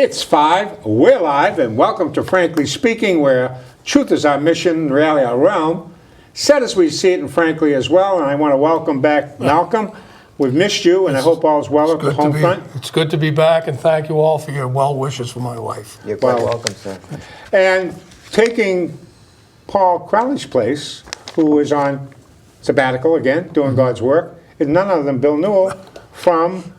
It's 5, we're live, and welcome to Frankly Speaking, where truth is our mission, reality our realm. Said as we see it, and frankly as well, and I want to welcome back Malcolm. We've missed you, and I hope all's well at the home front. It's good to be back, and thank you all for your well wishes for my wife. You're quite welcome, sir. And taking Paul Crowley's place, who is on sabbatical again, doing God's work, is none other than Bill Newell from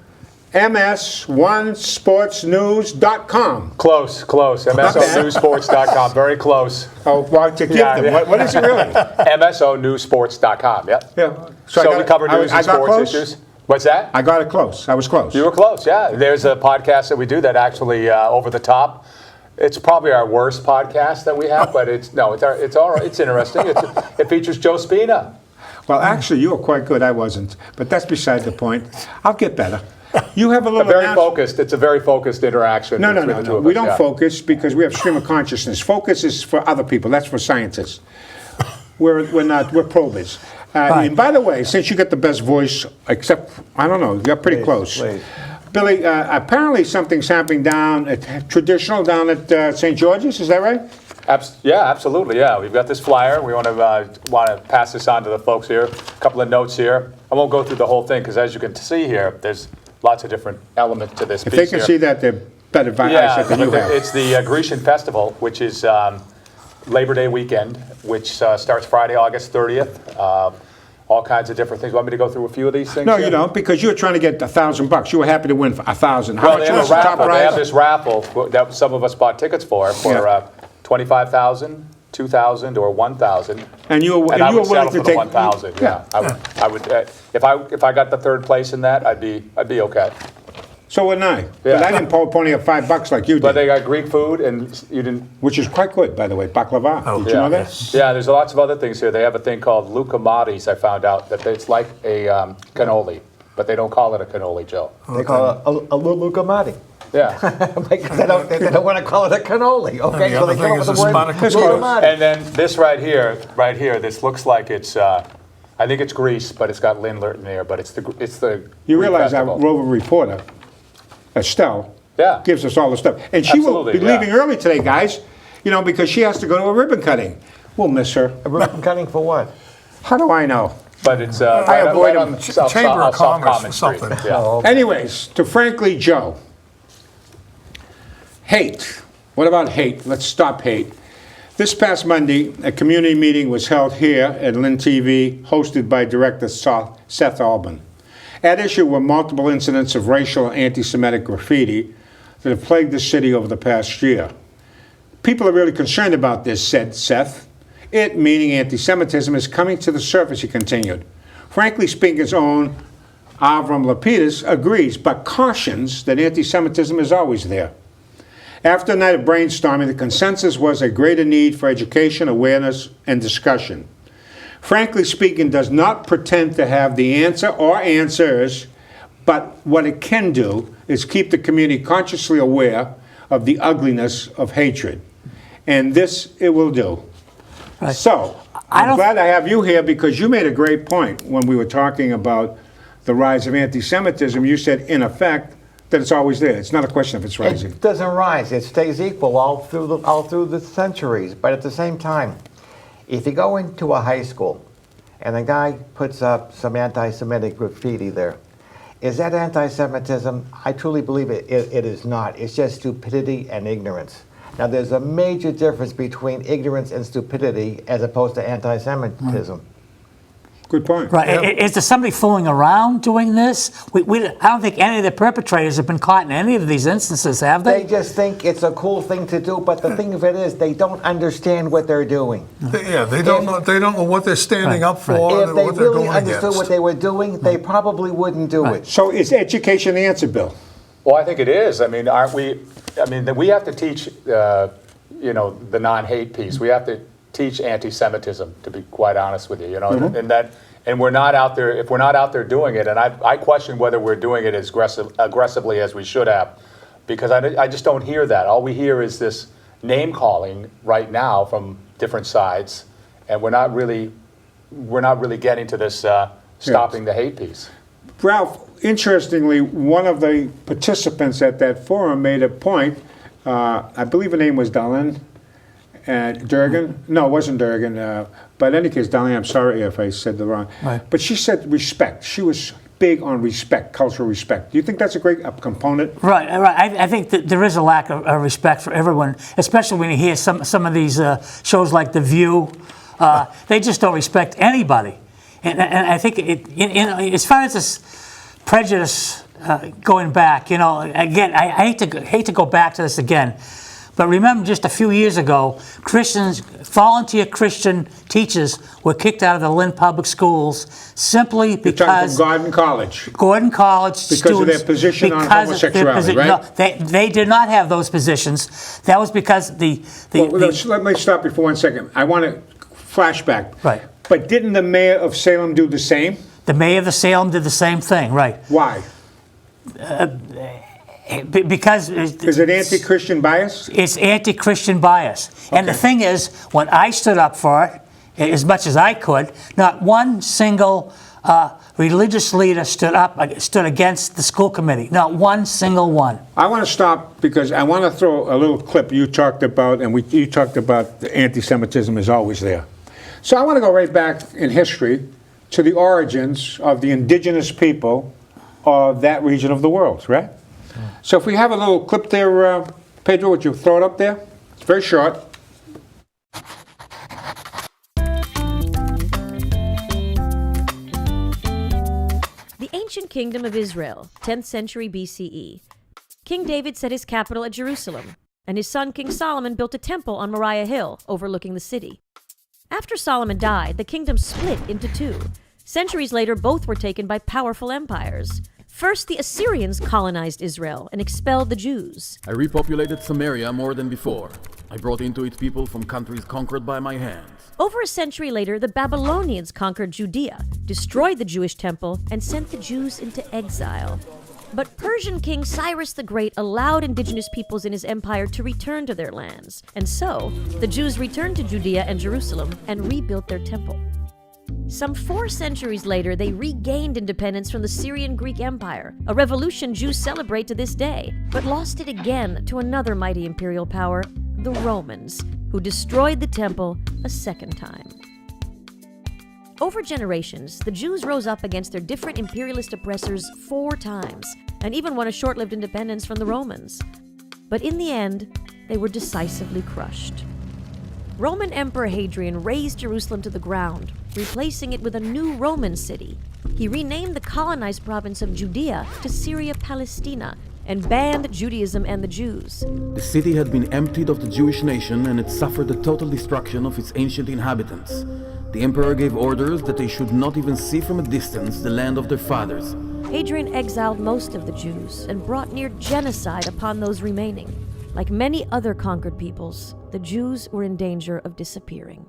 MS1sportsnews.com. Close. MSOnewsports.com. Very close. Oh, well, to give them. Yeah. What is it really? MSOnewsports.com. Yep. Yeah. So we cover news and sports issues. What's that? I got it close. I was close. You were close, yeah. There's a podcast that we do that actually over the top. It's probably our worst podcast that we have, but it's all right. It's interesting. It features Joe Spina. Well, actually, you were quite good. I wasn't, but that's beside the point. I'll get better. You have a little focused. It's a very focused interaction. No. We don't focus because we have stream of consciousness. Focus is for other people. That's for scientists. We're not. We're probers. And by the way, since you got the best voice, except I don't know, you got pretty close. Please. Billy, apparently something's happening down at St. George's. Is that right? Yeah, absolutely. Yeah, we've got this flyer. We want to pass this on to the folks here. A couple of notes here. I won't go through the whole thing because, as you can see here, there's lots of different elements to this piece. If they can see that, they're better than you have. It's the Grecian Festival, which is Labor Day weekend, which starts Friday, August 30th. All kinds of different things. Want me to go through a few of these things? No, you don't, because you were trying to get $1,000. You were happy to win for $1,000. Well, they have a raffle. They have this raffle that some of us bought tickets for $25,000, $2,000, or $1,000. And you were I would willing settle to for take the $1,000. Yeah, I would. If I got the third place in that, I'd be okay. So wouldn't I? But I didn't pony up $5 like you did. But they got Greek food, and you didn't. Which is quite good, by the way, baklava. Did you know that? Yeah, there's lots of other things here. They have a thing called loukomatis. I found out that it's like a cannoli, but they don't call it a cannoli, Joe. They call it a loukomati. Yeah. Because they don't want to call it a cannoli. Okay, the so they other come thing up is with the a word spontacle. loukomati. And then this right here, this looks like it's. I think it's Greece, but it's got Lynn in there. But it's the. You realize our festival. Rover reporter, Estelle, gives us all the stuff, and she will be leaving early today, guys. You know, because she has to go to a ribbon cutting. We'll miss her. A ribbon cutting for what? How do I know? But it's I avoid on them. Chamber of Commerce or Street. something. Yeah. Oh, okay. Anyways, to frankly Joe. Hate. What about hate? Let's stop hate. This past Monday, a community meeting was held here at Lynn TV, hosted by director Seth Alban. At issue were multiple incidents of racial and anti-Semitic graffiti that have plagued the city over the past year. People are really concerned about this, said Seth. It, meaning anti-Semitism, is coming to the surface, he continued. Frankly speaking, his own Avram Lapidus agrees, but cautions that anti-Semitism is always there. After a night of brainstorming, the consensus was a greater need for education, awareness, and discussion. Frankly speaking, does not pretend to have the answer or answers, but what it can do is keep the community consciously aware of the ugliness of hatred. And this it will do. Right. So, I'm glad I have you here because you made a great point when we were talking about the rise of anti-Semitism. You said, in effect, that it's always there. It's not a question if it's rising. It doesn't rise. It stays equal all through the centuries. But at the same time, if you go into a high school and a guy puts up some anti-Semitic graffiti there, is that anti-Semitism? I truly believe it is not. It's just stupidity and ignorance. Now, there's a major difference between ignorance and stupidity as opposed to anti-Semitism. Good point. Right. Yep. Is there somebody fooling around doing this? I don't think any of the perpetrators have been caught in any of these instances, have they? They just think it's a cool thing to do, but the thing of it is, they don't understand what they're doing. They don't know what they're standing up for. If they what they're really going understood against. what they were doing, they probably wouldn't do it. So is education the answer, Bill? Well, I think it is. I mean, aren't we? I mean, we have to teach, the non-hate piece. We have to teach anti-Semitism, to be quite honest with you. And we're not out there. If we're not out there doing it, and I question whether we're doing it as aggressively as we should have, because I just don't hear that. All we hear is this name calling right now from different sides, and we're not really getting to this stopping the hate piece. Ralph, interestingly, one of the participants at that forum made a point I believe her name was Dianne Durgan. No, it wasn't Durgan. But in any case, Dianne, I'm sorry if I said the wrong. Right. But she said respect. She was big on respect, cultural respect. Do you think that's a great component? Right. I think that there is a lack of respect for everyone, especially when you hear some of these shows like The View. They just don't respect anybody. And I think as far as this prejudice going back, again, I hate to go back to this again. But remember, just a few years ago, volunteer Christian teachers were kicked out of the Lynn public schools simply because You're talking from Gordon College. Gordon College Because students, of their position on because of their homosexuality, right? No, they did not have those positions. That was because Let me stop you for 1 second. I want to flashback. Right. But didn't the mayor of Salem do the same? the mayor of the Salem did the same thing, right? Why? Because Is it anti-Christian bias? it's anti-Christian bias. And the Okay. thing is, when I stood up for it, as much as I could, not one single religious leader stood against the school committee. Not one single one. I want to stop because I want to throw a little clip you talked about, and you talked about the anti-Semitism is always there. So I want to go right back in history to the origins of the indigenous people of that region of the world, right? So if we have a little clip there, Pedro, would you throw it up there? It's very short. The ancient kingdom of Israel, 10th century BCE. King David set his capital at Jerusalem, and his son King Solomon built a temple on Moriah Hill overlooking the city. After Solomon died, the kingdom split into two. Centuries later, both were taken by powerful empires. First, the Assyrians colonized Israel and expelled the Jews. I repopulated Samaria more than before. I brought into it people from countries conquered by my hands. Over a century later, the Babylonians conquered Judea, destroyed the Jewish temple, and sent the Jews into exile. But Persian King Cyrus the Great allowed indigenous peoples in his empire to return to their lands. And so, the Jews returned to Judea and Jerusalem and rebuilt their temple. Some 4 centuries later, they regained independence from the Syrian Greek Empire, a revolution Jews celebrate to this day, but lost it again to another mighty imperial power, the Romans, who destroyed the temple a second time. Over generations, the Jews rose up against their different imperialist oppressors 4 times, and even won a short-lived independence from the Romans. But in the end, they were decisively crushed. Roman Emperor Hadrian razed Jerusalem to the ground, replacing it with a new Roman city. He renamed the colonized province of Judea to Syria Palestina and banned Judaism and the Jews. The city had been emptied of the Jewish nation and it suffered the total destruction of its ancient inhabitants. The emperor gave orders that they should not even see from a distance the land of their fathers. Hadrian exiled most of the Jews and brought near genocide upon those remaining. Like many other conquered peoples, the Jews were in danger of disappearing.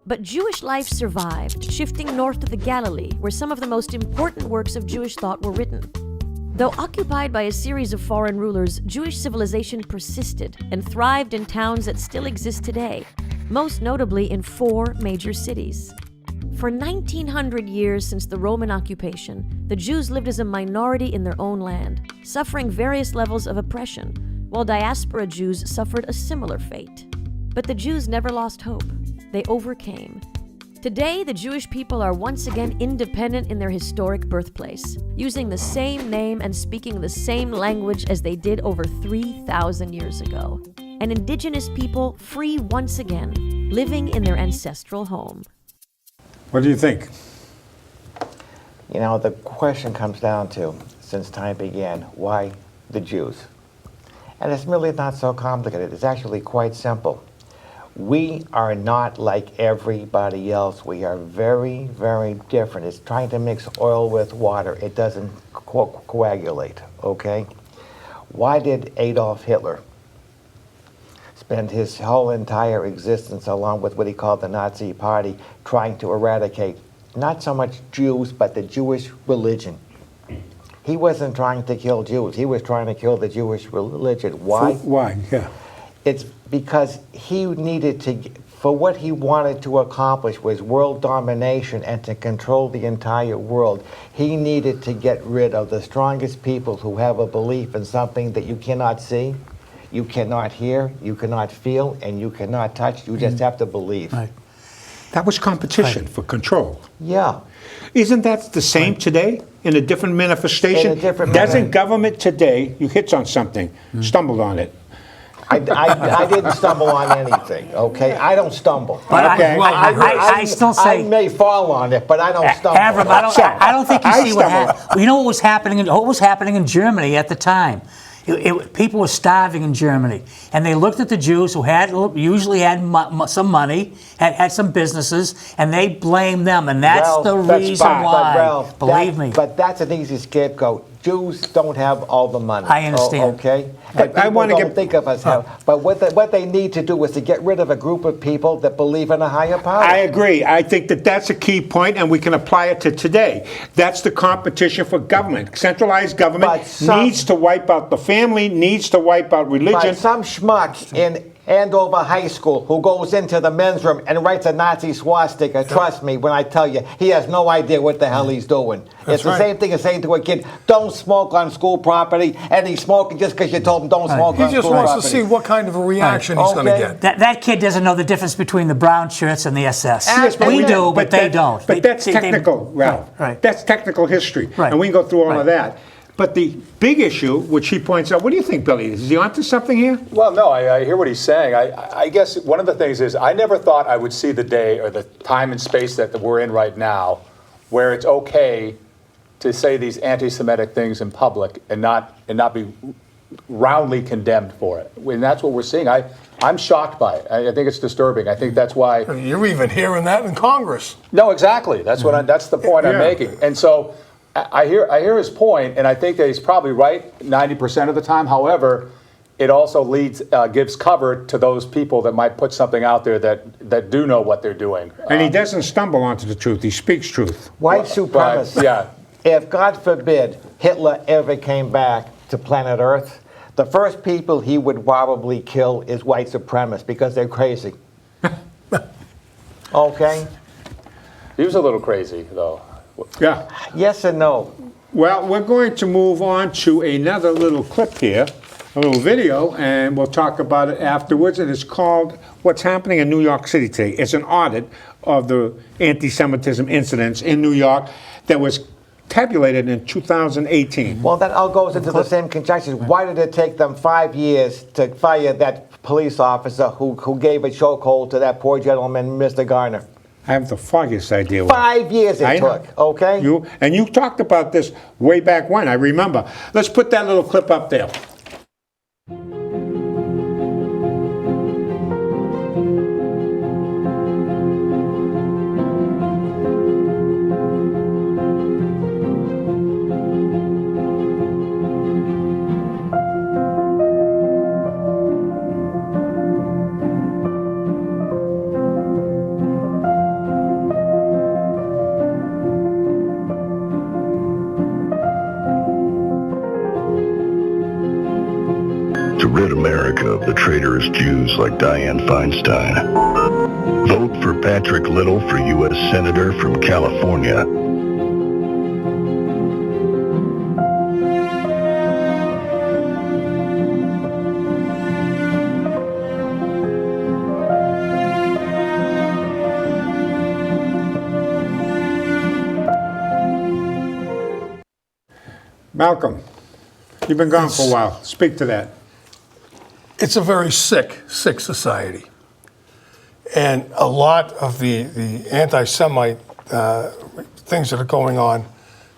But Jewish life survived, shifting north to the Galilee, where some of the most important works of Jewish thought were written. Though occupied by a series of foreign rulers, Jewish civilization persisted and thrived in towns that still exist today, most notably in 4 major cities. For 1900 years since the Roman occupation, the Jews lived as a minority in their own land, suffering various levels of oppression, while diaspora Jews suffered a similar fate. But the Jews never lost hope. They overcame. Today, the Jewish people are once again independent in their historic birthplace, using the same name and speaking the same language as they did over 3,000 years ago. An indigenous people free once again, living in their ancestral home. What do you think? You know, the question comes down to, since time began, why the Jews? And it's really not so complicated. It's actually quite simple. We are not like everybody else. We are very, very different. It's trying to mix oil with water. It doesn't coagulate, okay? Why did Adolf Hitler spend his whole entire existence, along with what he called the Nazi Party, trying to eradicate not so much Jews, but the Jewish religion? He wasn't trying to kill Jews. He was trying to kill the Jewish religion. Why? Why? Yeah. It's because he needed to, for what he wanted to accomplish was world domination and to control the entire world. He needed to get rid of the strongest people who have a belief in something that you cannot see. You cannot hear, you cannot feel, and you cannot touch. You just have to believe. Right. That was competition for control. Yeah. Isn't that the same today in a different manifestation? In a different Doesn't government today, you hit on something, stumbled on it. I didn't stumble on anything, okay? I don't stumble. But Okay. I still say, I may fall on it, but I don't stumble. Avram, I don't think you I see what stumble. happened. You know what was happening? What was happening in Germany at the time? People were starving in Germany, and they looked at the Jews who usually had some money, had some businesses, and they blamed them, and that's Ralph, the that's reason fine, why. but Ralph, Believe me. But that's an easy scapegoat. Jews don't have all the money. I understand. Okay? But And I people wanna don't get- think of us have. But what they need to do is to get rid of a group of people that believe in a higher power. I agree. I think that that's a key point, and we can apply it to today. That's the competition for government. Centralized government But some- needs to wipe out the family, needs to wipe out religion. But some schmuck in Andover High School who goes into the men's room and writes a Nazi swastika, trust me when I tell you, he has no idea what the hell he's doing. It's the right. same thing as saying to a kid, don't smoke on school property, and he's smoking just because you told him don't smoke He on just school wants property. to see what kind of a reaction he's going to Okay. get. That kid doesn't know the difference between the brown shirts and the SS. Yes, but we we- do, but they that- don't. But that's technical, Ralph. Right. That's technical history. Right. And we can go through all Right. of that. But the big issue, which he points out, what do you think, Billy? Is he onto something here? Well, no, I hear what he's saying. I guess one of the things is I never thought I would see the day or the time and space that we're in right now where it's okay to say these anti-Semitic things in public and not be roundly condemned for it. And that's what we're seeing. I'm shocked by it. I think it's disturbing. I think that's why. You're even hearing that in Congress. No, exactly. That's that's the point I'm Yeah. making. And so I hear his point, and I think that he's probably right 90% of the time. However, it also gives cover to those people that might put something out there that do know what they're doing. And he doesn't stumble onto the truth. He speaks truth. White supremacists. yeah. If, God forbid, Hitler ever came back to planet Earth, the first people he would probably kill is white supremacists because they're crazy. Okay? He was a little crazy, though. Yeah. Yes and no. Well, we're going to move on to another little clip here, a little video, and we'll talk about it afterwards. And it's called What's Happening in New York City Today. It's an audit of the anti-Semitism incidents in New York that was tabulated in 2018. Well, that all goes into the same conjecture. Why did it take them 5 years to fire that police officer who gave a chokehold to that poor gentleman, Mr. Garner? I have the foggiest idea. Why. 5 years I it know. took, okay? You talked about this way back when, I remember. Let's put that little clip up there. To rid America of the traitorous Jews like Dianne Feinstein. Vote for Patrick Little for U.S. Senator from California. Malcolm, you've been gone for a while. Speak to that. It's a very sick society. And a lot of the anti-Semite things that are going on,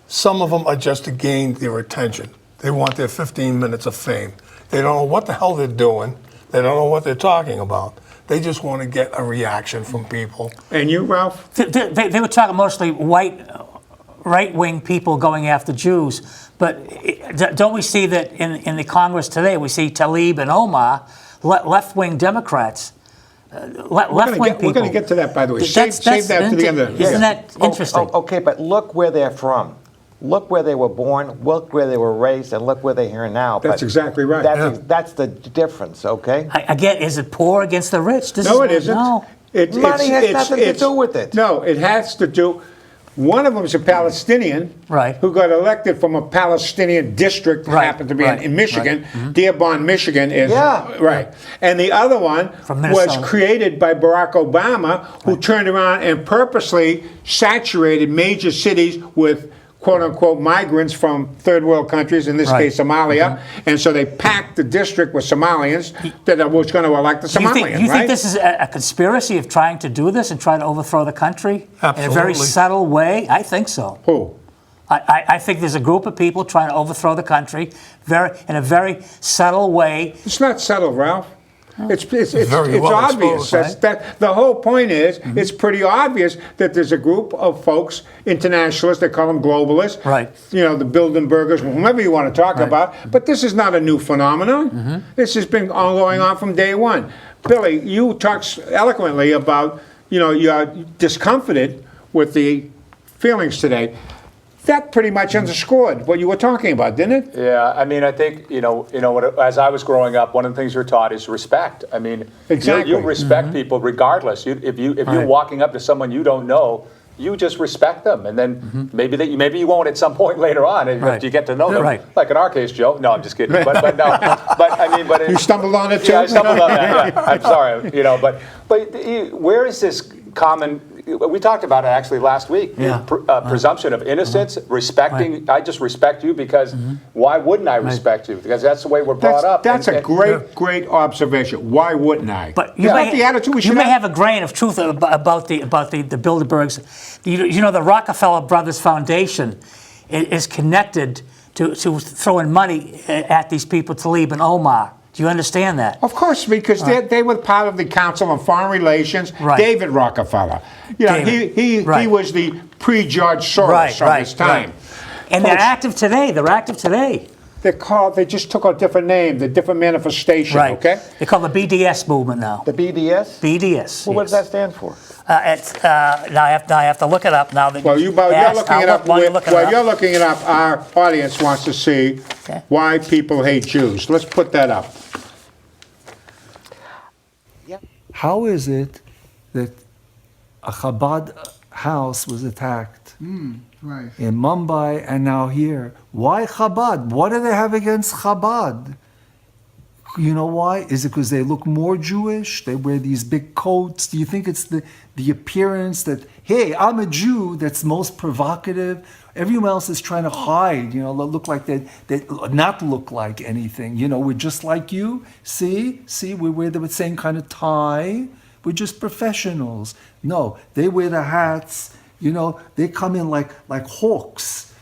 some of them are just to gain their attention. They want their 15 minutes of fame. They don't know what the hell they're doing. They don't know what they're talking about. They just want to get a reaction from people. And you, Ralph? They were talking mostly white, right-wing people going after Jews. But don't we see that in the Congress today, we see Tlaib and Omar, left-wing Democrats, left-wing people. We're going to get to that, by the way. Save that to the end of Isn't that interesting? Okay, but look where they're from. Look where they were born, look where they were raised, and look where they're here now. That's exactly right. That's the difference, okay? Again, is it poor against the rich? No, it isn't. No. Money has nothing to do with it. No, it has to do. One of them is a Palestinian Right. who got elected from a Palestinian district that Right, happened to be right, in Michigan. right. Mm-hmm. Dearborn, Michigan is Yeah. right. And the other one From was Minnesota. created by Barack Obama, who turned around and purposely saturated major cities with quote-unquote migrants from third world countries, in this Right. case Somalia, and so they packed the district with Somalians that was going to elect the Do you Somalian, think right? this is a conspiracy of trying to do this and try to overthrow the country in a very Absolutely. subtle way? I think so. Who? I think there's a group of people trying to overthrow the country in a very subtle way. It's not subtle, Ralph. It's Very well obvious. exposed, That the whole point is, it's pretty obvious that there's a group of folks, internationalists, they call them globalists, Right. You know, the Bilderbergers, whomever you want to talk about. But this is not a new phenomenon. This has been going on from day one. Billy, you talked eloquently about, you know, you're discomforted with the feelings today. That pretty much underscored what you were talking about, didn't it? Yeah, I mean, I think, as I was growing up, one of the things you're taught is respect. I mean, Exactly. you respect people regardless. If you're walking up to someone you don't know, you just respect them, and then maybe you won't at some point later on if you get to know them. Right. Like in our case, Joe. No, I'm just kidding. But no. But I mean, You stumbled on it too? Yeah, I stumbled on that. Yeah, I'm sorry. But where is this common? We talked about it actually last week. Yeah. Presumption of innocence, respecting. I just respect you because why wouldn't I respect you? Because that's the way we're brought up. That's a great observation. Why wouldn't I? But Is that the attitude we you should may have a grain of truth about the Bilderbergs. You know, the Rockefeller Brothers Foundation is connected to throwing money at these people, Tlaib and Omar. Do you understand that? Of course, because they were part of the Council on Foreign Relations. Right. David Rockefeller. You know, David. he Right. was the pre-George Soros of his time. And Folks, they're active today. They just took a different name, the different manifestation, Right. okay? They call the BDS movement now. The BDS? BDS. Well, what does yes. that stand for? Now I have to look it up now. That Well, you're looking it up. While you're looking it up, our audience wants to see Okay. why people hate Jews. Let's put that up. How is it that a Chabad house was attacked Right. in Mumbai and now here? Why Chabad? What do they have against Chabad? You know why? Is it because they look more Jewish? They wear these big coats? Do you think it's the appearance that, hey, I'm a Jew, that's most provocative? Everyone else is trying to hide, look like they not look like anything. We're just like you. See, we wear the same kind of tie. We're just professionals. No, they wear the hats. They come in like hawks.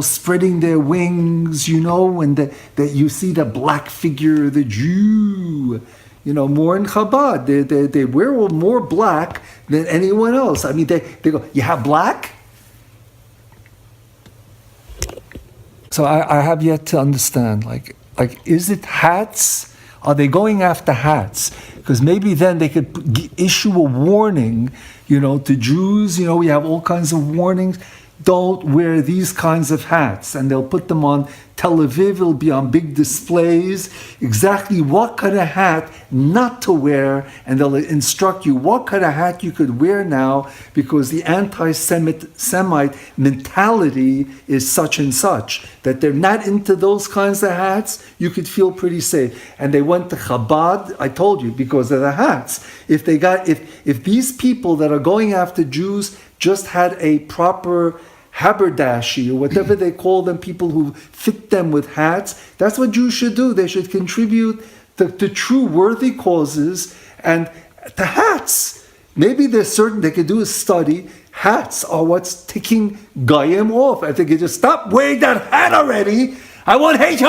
Spreading their wings, and that you see the black figure of the Jew, more in Chabad. They wear more black than anyone else. I mean, they go, you have black? So I have yet to understand, like, is it hats? Are they going after hats? Because maybe then they could issue a warning, to Jews. We have all kinds of warnings. Don't wear these kinds of hats. And they'll put them on Tel Aviv. It'll be on big displays. Exactly what kind of hat not to wear. And they'll instruct you what kind of hat you could wear now because the anti-Semite mentality is such and such. That they're not into those kinds of hats. You could feel pretty safe. And they went to Chabad, I told you, because of the hats. If these people that are going after Jews just had a proper haberdashery, or whatever they call them, people who fit them with hats. That's what Jews should do. They should contribute to true worthy causes and to hats. Maybe there's certain, they could do a study. Hats are what's ticking Goyim off. I think you just stop wearing that hat already. I won't hate you.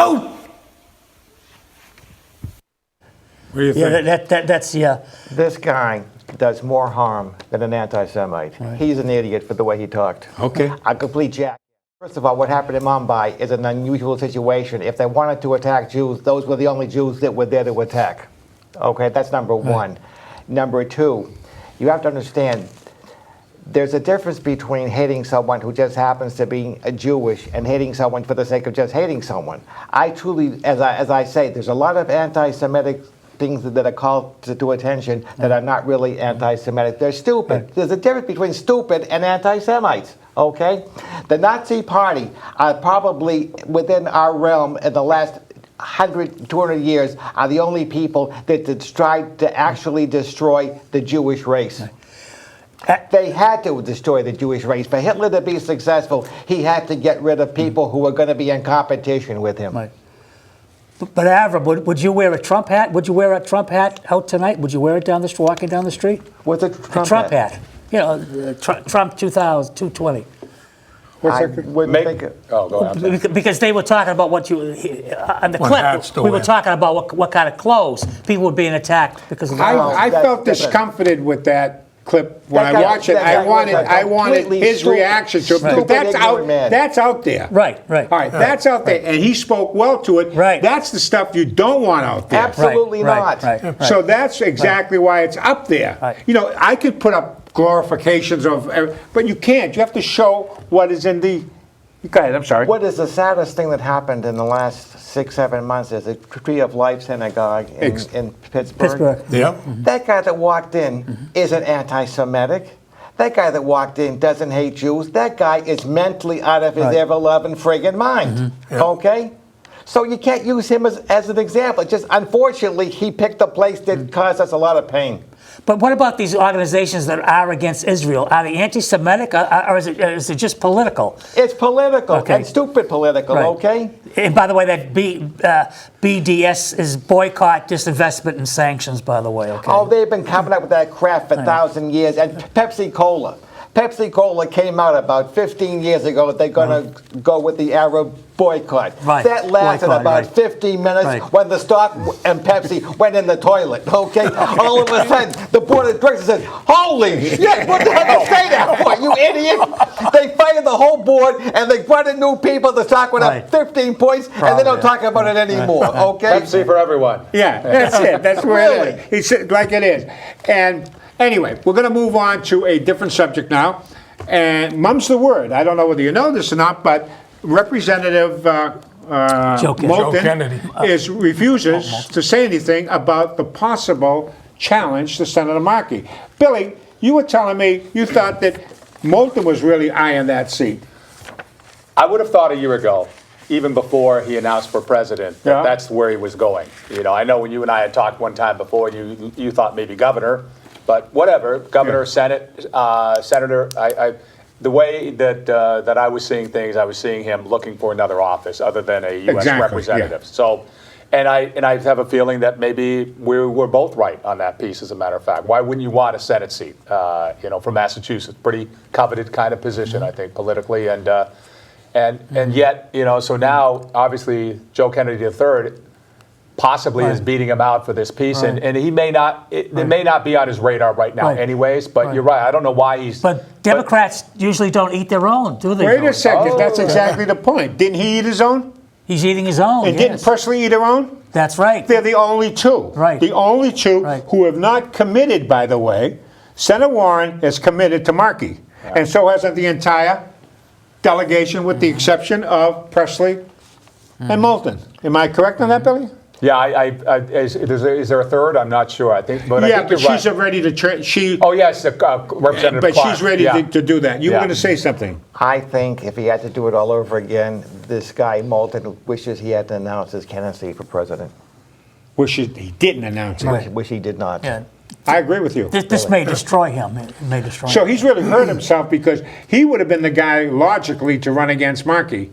What do you think? Yeah, This guy does more harm than an anti-Semite. He's an idiot for the way he talked. Okay. A complete jack. First of all, what happened in Mumbai is an unusual situation. If they wanted to attack Jews, those were the only Jews that were there to attack. Okay, that's number one. Number two, you have to understand, there's a difference between hating someone who just happens to be a Jewish and hating someone for the sake of just hating someone. I truly, as I say, there's a lot of anti-Semitic things that are called to attention that are not really anti-Semitic. They're stupid. Right. There's a difference between stupid and anti-Semites, okay? The Nazi Party are probably within our realm in the last 100, 200 years are the only people that tried to actually destroy the Jewish race. They had to destroy the Jewish race. For Hitler to be successful, he had to get rid of people who were going to be in competition with him. Right. But Avram, would you wear a Trump hat? Would you wear a Trump hat out tonight? Would you wear it walking down the street? What's a Trump hat? You know, Trump 220. I wouldn't think it. Oh, go ahead. Because they were talking about what you on the hats clip. to We were wear. talking about what kind of clothes people were being attacked because of the I that's felt different. discomforted with that clip when That I guy- watched it. that guy I wanted completely his stupid. reaction to it because Stupid, that's ignorant man. that's out there. Right. All right, that's out there, and he spoke well to it. Right. That's the stuff you don't want out there. Absolutely not. Right. So that's exactly why it's up there. Right. You know, I could put up glorifications of, but you can't. You have to show what is in the. Go ahead. I'm sorry. What is the saddest thing that happened in the last 6-7 months is the Tree of Life synagogue in Pittsburgh. Yeah. That guy that walked in isn't anti-Semitic. That guy that walked in doesn't hate Jews. That guy is mentally out of his ever-loving friggin' mind. Okay? So you can't use him as an example. Just unfortunately, he picked a place that caused us a lot of pain. But what about these organizations that are against Israel? Are they anti-Semitic or is it just political? It's political Okay. and stupid political, Right. okay? And by the way, that BDS is boycott, disinvestment, and sanctions, by the way, okay? Oh, they've been coming up with that crap for 1,000 years. And Pepsi Cola. Pepsi Cola came out about 15 years ago that they're going to go with the Arab boycott. Right. That lasted Boycott, about right. 15 minutes Right. when the stock and Pepsi went in the toilet, okay? All of a sudden, the board of directors said, holy shit, what the heck did you say that for, you idiot? They fired the whole board and they brought in new people. The stock went Right. up 15 points and they don't talk about it anymore, okay? Pepsi for everyone. Yeah, that's it. That's where Really? it is. He said like it is. And anyway, we're going to move on to a different subject now. And mum's the word. I don't know whether you know this or not, but Representative Joe Moulton Kennedy. refuses to say anything about the possible challenge to Senator Markey. Billy, you were telling me you thought that Moulton was really eyeing that seat. I would have thought a year ago, even before he announced for president, that Yeah. that's where he was going. You know, I know when you and I had talked one time before, you thought maybe governor, but whatever, governor, Senate, senator. The way that I was seeing things, I was seeing him looking for another office other than a U.S. Exactly, representative. yeah. So, and I have a feeling that maybe we're both right on that piece. As a matter of fact, why wouldn't you want a Senate seat? From Massachusetts, pretty coveted kind of position, I think, politically, and yet, so now obviously Joe Kennedy III possibly is beating him out for this piece, and he may not. It may not be on his radar right now, Right. anyways. But you're right. I don't know why he's. But Democrats usually don't eat their own, do they? Wait a second. Oh. That's exactly the point. Didn't he eat his own? He's eating his own. And didn't yes. Presley eat her own? That's right. They're the only two. Right. The only two Right. who have not committed, by the way. Senator Warren is committed to Markey. And so hasn't the entire delegation, with the exception of Presley and Moulton. Am I correct on that, Billy? Yeah, is there a third? I'm not sure. I think, but I Yeah, think but you're she's right. ready to she. Oh yes, Representative But Clark. she's ready Yeah. to do that. You were Yeah. going to say something. I think if he had to do it all over again, this guy Moulton wishes he had announced his candidacy for president. Wish he didn't announce it. Wish he did not. Yeah. I agree with you. This may destroy him. It may destroy So him. he's really hurt himself because he would have been the guy logically to run against Markey.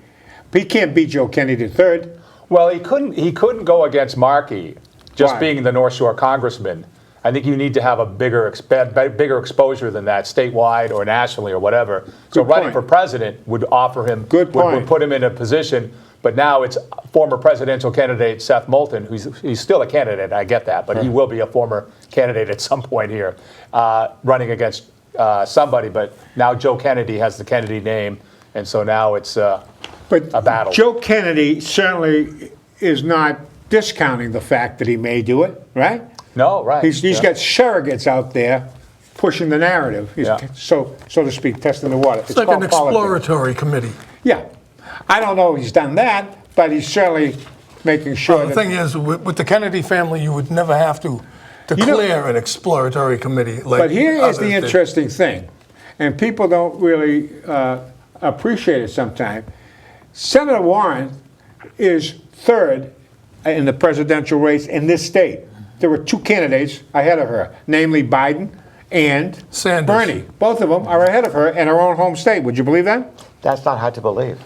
He can't beat Joe Kennedy III. Well, he couldn't go against Markey, just Why? being the North Shore congressman. I think you need to have a bigger exposure than that, statewide or nationally or whatever. So Good running point. for president would offer him, Good point. would put him in a position. But now it's former presidential candidate Seth Moulton, he's still a candidate, I get that, but he will be a former candidate at some point here, running against somebody. But now Joe Kennedy has the Kennedy name, and so now it's a battle. Joe Kennedy certainly is not discounting the fact that he may do it, right? No, right. He's got surrogates out there pushing the narrative. He's Yeah. so to speak, testing the water. It's like an called politics. exploratory committee. Yeah. I don't know if he's done that, but he's certainly making sure The thing is, with the Kennedy family, you would never have to declare an exploratory committee. Like But here is others the did. interesting thing, and people don't really appreciate it sometimes. Senator Warren is third in the presidential race in this state. There were two candidates ahead of her, namely Biden and Sanders. Bernie. Both of them are ahead of her in her own home state. Would you believe that? That's not hard to believe.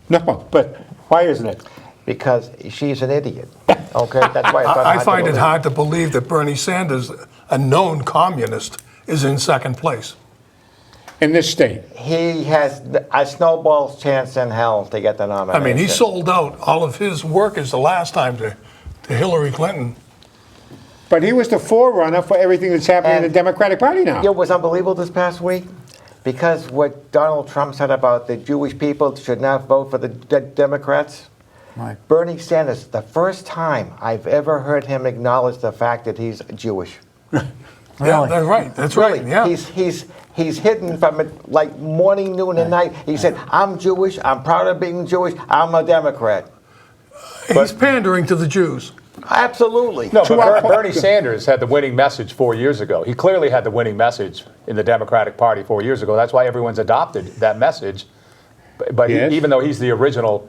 No, but why isn't it? Because she's an idiot. Okay, that's why it's not hard I to find it believe. hard to believe that Bernie Sanders, a known communist, is in second place. In this state. He has a snowball's chance in hell to get the I nomination. mean, he sold out all of his workers the last time to Hillary Clinton. But he was the forerunner for everything that's happening in the And- Democratic Party now. You know, it was unbelievable this past week because what Donald Trump said about the Jewish people should not vote for the Democrats. Right. Bernie Sanders, the first time I've ever heard him acknowledge the fact that he's Jewish. Yeah, Really? that's right. That's right. Yeah. He's hidden from it like morning, noon, and night. He said, "I'm Jewish. I'm proud of being Jewish. I'm a Democrat." He's pandering to the Jews. Absolutely. No, but Bernie Sanders had the winning message 4 years ago. He clearly had the winning message in the Democratic Party 4 years ago. That's why everyone's adopted that message. But Yes. even though he's the original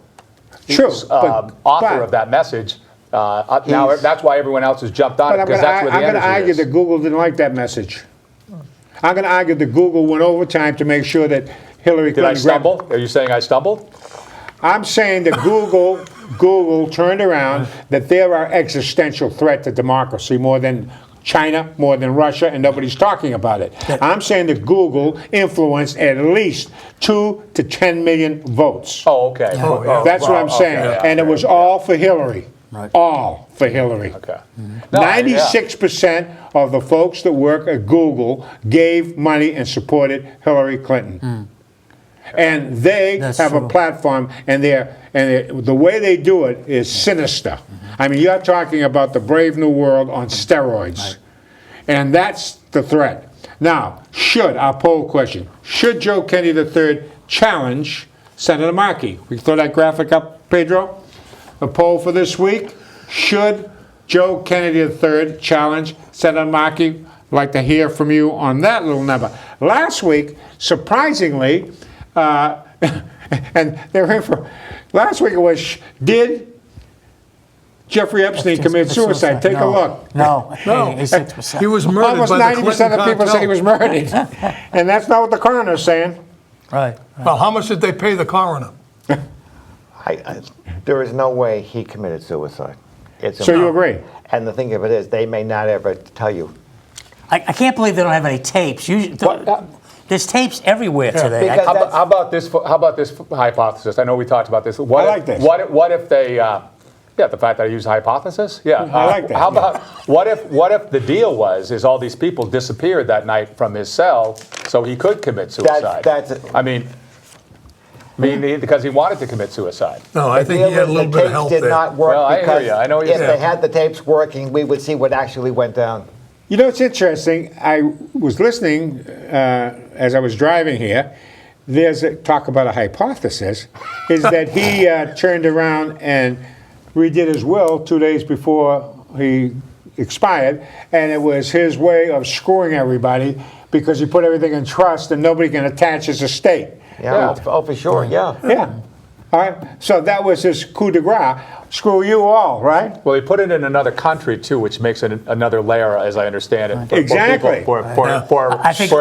True, author of that message, now that's why everyone else has jumped on But it, because that's where the I'm going to energy argue is. that Google didn't like that message. I'm going to argue that Google went overtime to make sure that Hillary Did I Clinton grabbed- stumble? Are you saying I stumbled? I'm saying that Google turned around that they're our existential threat to democracy more than China, more than Russia, and nobody's talking about it. I'm saying that Google influenced at least 2 to 10 million votes. Oh, okay. That's what I'm saying. And it was all for Hillary. Right. All for Hillary. Okay. No, 96% of the folks that work at Google gave money and supported Hillary Clinton. And they That's have a true. platform, and the way they do it is sinister. I mean, you're talking about the Brave New World on steroids. And that's the threat. Now, our poll question, should Joe Kennedy III challenge Senator Markey? We throw that graphic up, Pedro? The poll for this week, should Joe Kennedy III challenge Senator Markey? I'd like to hear from you on that little number. Last week, surprisingly, and they're in for, last week it was, did Jeffrey Epstein commit suicide? Take a look. No, No. 86%. He was murdered Almost by the 90% Clinton of people say he cartel. was murdered. And that's not what the coroner's saying. Right. Well, how much did they pay the coroner? There is no way he committed suicide. It's So you agree? And the thing of it is, they may not ever tell you. I can't believe they don't have any tapes. There's tapes everywhere today. Because How that's- about this hypothesis? I know we talked about this. I like this. What if they? The fact that I use hypothesis. Yeah, I like that, How about what if the deal is all these people disappeared that night from his cell, so he could commit suicide? Because he wanted to commit suicide. No, I think he had a little bit of help The tapes did there. not work Well, I hear because you. I know what if you're they saying. had the tapes working, we would see what actually went down. You know, it's interesting. I was listening as I was driving here. There's talk about a hypothesis, is that he turned around and redid his will 2 days before he expired, and it was his way of screwing everybody because he put everything in trust and nobody can attach his estate. Yeah. Oh, for sure. Yeah. Yeah. All right. So that was his coup de grace. Screw you all, right? Well, he put it in another country too, which makes it another layer, as I understand it. Exactly. For I think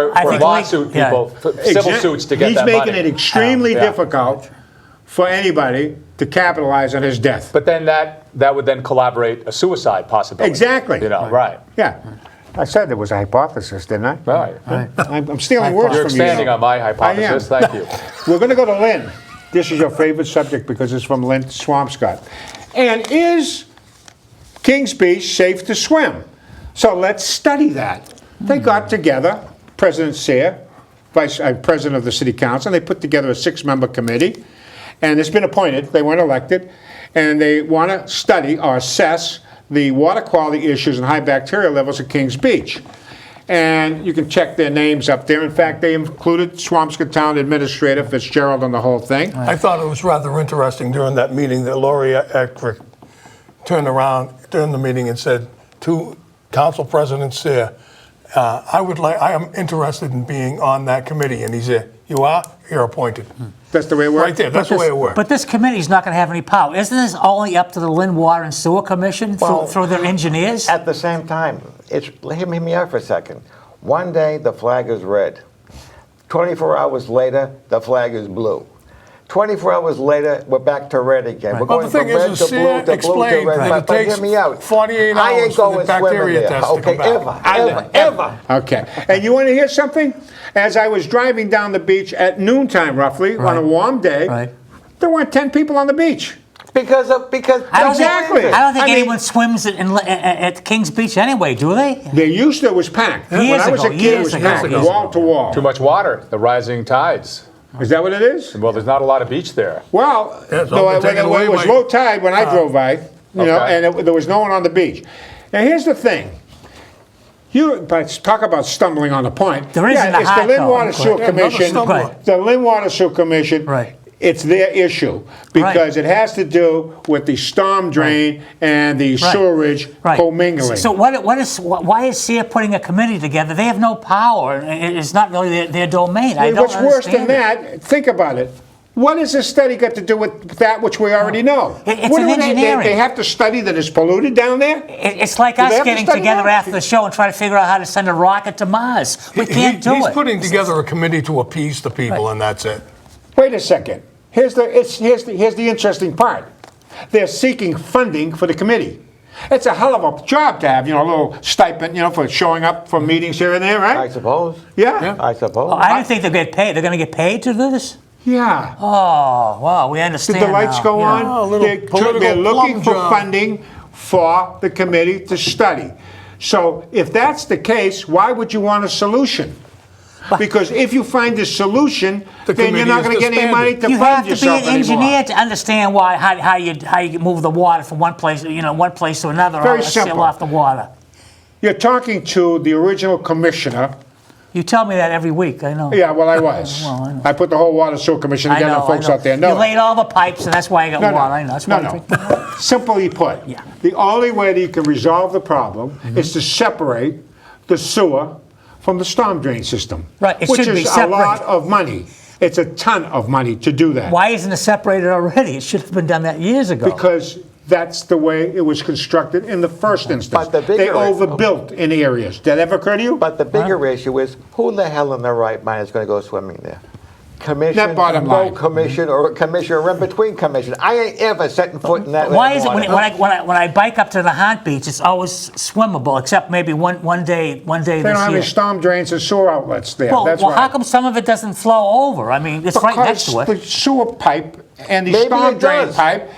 lawsuit people, civil suits to get He's that making money. it extremely Yeah. difficult for anybody to capitalize on his death. But then that would then collaborate a suicide possibility. Exactly. Right. Yeah. I said there was a hypothesis, didn't I? Right. I'm stealing words You're from you. expanding on my hypothesis. I am. Thank you. We're going to go to Lynn. This is your favorite subject because it's from Lynn Swampscott. And is King's Beach safe to swim? So let's study that. They got together, President Sear, Vice President of the City Council, and they put together a 6-member committee. And it's been appointed. They weren't elected. And they want to study or assess the water quality issues and high bacteria levels at Kings Beach. And you can check their names up there. In fact, they included Swampscott Town Administrator Fitzgerald on the whole thing. I thought it was rather interesting during that meeting that Lori Eckrick turned around during the meeting and said to council presidents there, I am interested in being on that committee. And he said, you are? You're appointed. That's the way it works? Right there, that's the way it works. But this committee's not going to have any power. Isn't this only up to the Lynn Water and Sewer Commission through their engineers? At the same time, hear me out for a second. One day, the flag is red. 24 hours later, the flag is blue. 24 hours later, we're back to red again. We're Well, going the thing from red is, to blue to blue to explained red. that it But takes hear me out. 48 I ain't hours for the going swimming bacteria there. test to Okay, come back. ever. Okay. And you want to hear something? As I was driving down the beach at noontime, roughly, on a warm day, there weren't 10 people on the beach. Because Exactly. I don't think I mean- anyone swims at Kings Beach anyway, do they? There used to, it was packed. When Years I was a ago, kid, it years was ago. packed, Years wall to wall. Too much water, the rising tides. Is that what it is? Well, there's not a lot of beach there. Well, Yeah, it's no, all been taken away it was by- low tide when I drove by, you know, Okay. and there was no one on the beach. Now, here's the thing. But talk about stumbling on the point. There isn't a it's the hot Lynn dog. Water Sewer Yeah, another Commission. stumbler. Right. The Lynn Water Sewer Commission. Right. It's their issue because it has to do with the storm drain and the sewerage commingling. So why is SEER putting a committee together? They have no power. It's not really their domain. I don't What's worse than understand it. that, think about it. What has this study got to do with that which we already know? It's What an do engineering. They have to study that it's polluted down there? It's like Do they us have to getting study together that? after the show and try to figure out how to send a rocket to Mars. We can't do He's it. putting together a committee to appease the people, and that's it. Wait a second. Here's the interesting part. They're seeking funding for the committee. It's a hell of a job to have, a little stipend, for showing up for meetings here and there, right? I suppose. Yeah. I suppose. I don't think they'll get paid. They're going to get paid to do this? Yeah. Oh, wow, we understand. Did the lights now. go Yeah. on? Oh, a little political They're looking plum for job. funding for the committee to study. So if that's the case, why would you want a solution? Because if you find a solution, The then you're not committee going to is get any money to You fund have to be yourself an engineer anymore. to understand how you move the water from one place to another. Very or seal simple. off the water. You're talking to the original commissioner. You tell me that every week. I know. Yeah, well, I was. Well, I know. I put the whole water sewer commission I together, know. folks I know. out there know. You laid all the pipes, and that's why I got water. I know. That's why I think- No. Simply put, Yeah. the only way that you can resolve the problem is to separate the sewer from the storm drain system. Right, it which should be is a lot separated. of money. It's a ton of money to do that. Why isn't it separated already? It should have been done that years ago. Because that's the way it was constructed in the first instance. But the They bigger- overbuilt in areas. Did that ever occur to you? But the bigger issue is, who the hell in their right mind is going to go swimming there? Commission, That bottom no line. commission, or a commission, or in between commission. I ain't ever setting foot in that. Why is it water. when I bike up to the Haunt Beach, it's always swimmable, except maybe one day They don't this have year? any storm drains and sewer outlets there. Well, That's how right. come some of it doesn't flow over? I mean, it's right next to Because it. the sewer pipe and the Maybe storm it drain does. pipe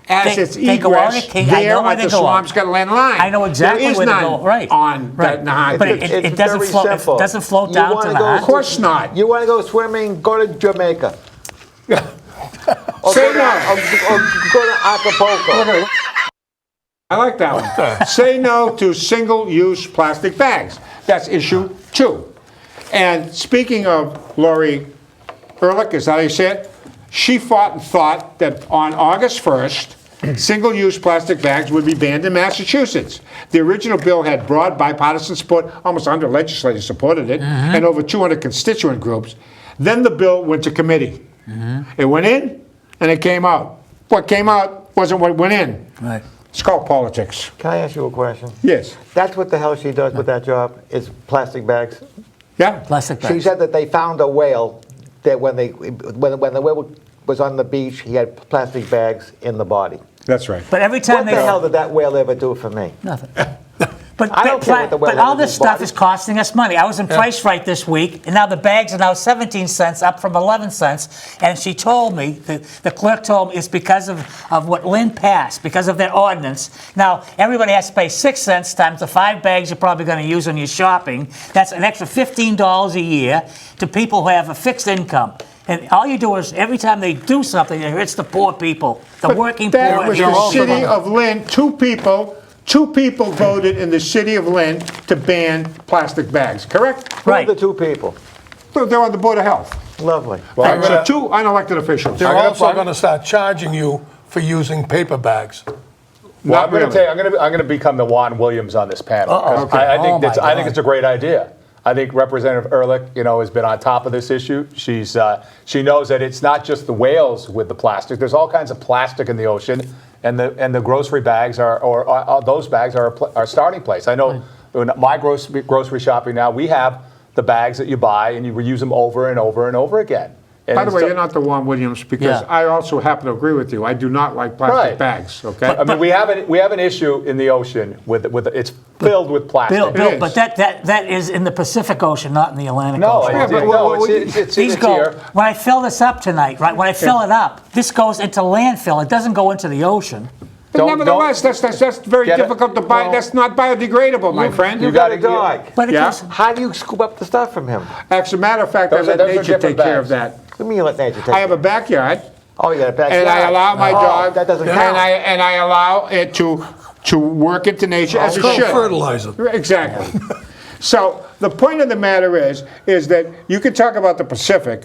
has They- its they go out egress at King- I there know where at they the go out. Swampscott land line. I know exactly there is where they none go. Right. on Right. that But Nahant. it doesn't very flow. It simple. doesn't flow You down to wanna the go Haunt. Of course not. You want to go swimming? Go to Jamaica. Or Say go to, no. or go to Acapulco. I like that one. Say no to single-use plastic bags. That's issue 2. And speaking of Lori Ehrlich, is that how you say it? She fought and thought that on August 1st, single-use plastic bags would be banned in Massachusetts. The original bill had broad bipartisan support. Almost 100 legislators supported it, and over 200 constituent groups. Then the bill went to committee. It went in, and it came out. What came out wasn't what went in. Right. It's called politics. Can I ask you a question? Yes. That's what the hell she does with that job, is plastic bags. Yeah. Plastic She bags. said that they found a whale, that when the whale was on the beach, he had plastic bags in the body. That's right. But every time What they the hell did that whale ever do for me? nothing. But, I don't care what the but weather all is, this it's stuff body. is costing us money. I was in Price Right this week, and now the bags are now 17 cents, up from 11 cents. And she told me, the clerk told me, it's because of what Lynn passed, because of that ordinance. Now, everybody has to pay 6 cents times the 5 bags you're probably going to use when you're shopping. That's an extra $15 a year to people who have a fixed income. And all you do is, every time they do something, it hurts the poor people, the working poor. That was and the all of city them. of Lynn. Two people voted in the city of Lynn to ban plastic bags, correct? Who are Right. the 2 people? They're on the Board of Health. Lovely. Right, so 2 unelected officials. They're also going to start charging you for using paper bags. Well, Not I'm going to really. tell you, I'm going to become the Juan Williams on this panel. 'Cause Okay. I think Oh, my I think God. it's a great idea. I think Representative Ehrlich, has been on top of this issue. She knows that it's not just the whales with the plastic. There's all kinds of plastic in the ocean, and the grocery bags those bags are a starting place. I know in my grocery shopping now, we have the bags that you buy and you reuse them over and over and over again. And By the way, so- you're not the Juan Williams, because Yeah. I also happen to agree with you. I do not like plastic Right. bags, okay? I mean, we have an issue in the ocean with it's filled with plastic. Bill, is. but that is in the Pacific Ocean, not in the Atlantic No, Ocean. it's These go, here. when I fill this up tonight, right? When I fill it up, this goes into landfill. It doesn't go into the ocean. But Don't- nevertheless, that's very Get it? difficult to buy. Well, that's not biodegradable, my friend. You got a dog. But it Yeah. goes, How do you scoop up the stuff from him? As a matter of fact, I Those let are nature different take care of bags. that. What do you mean you let nature take I have a backyard, Oh, you got a backyard. and I allow my Oh, dog, that doesn't and count. I allow it to work into nature as It's it called should. fertilizer. Exactly. So the point of the matter is that you can talk about the Pacific,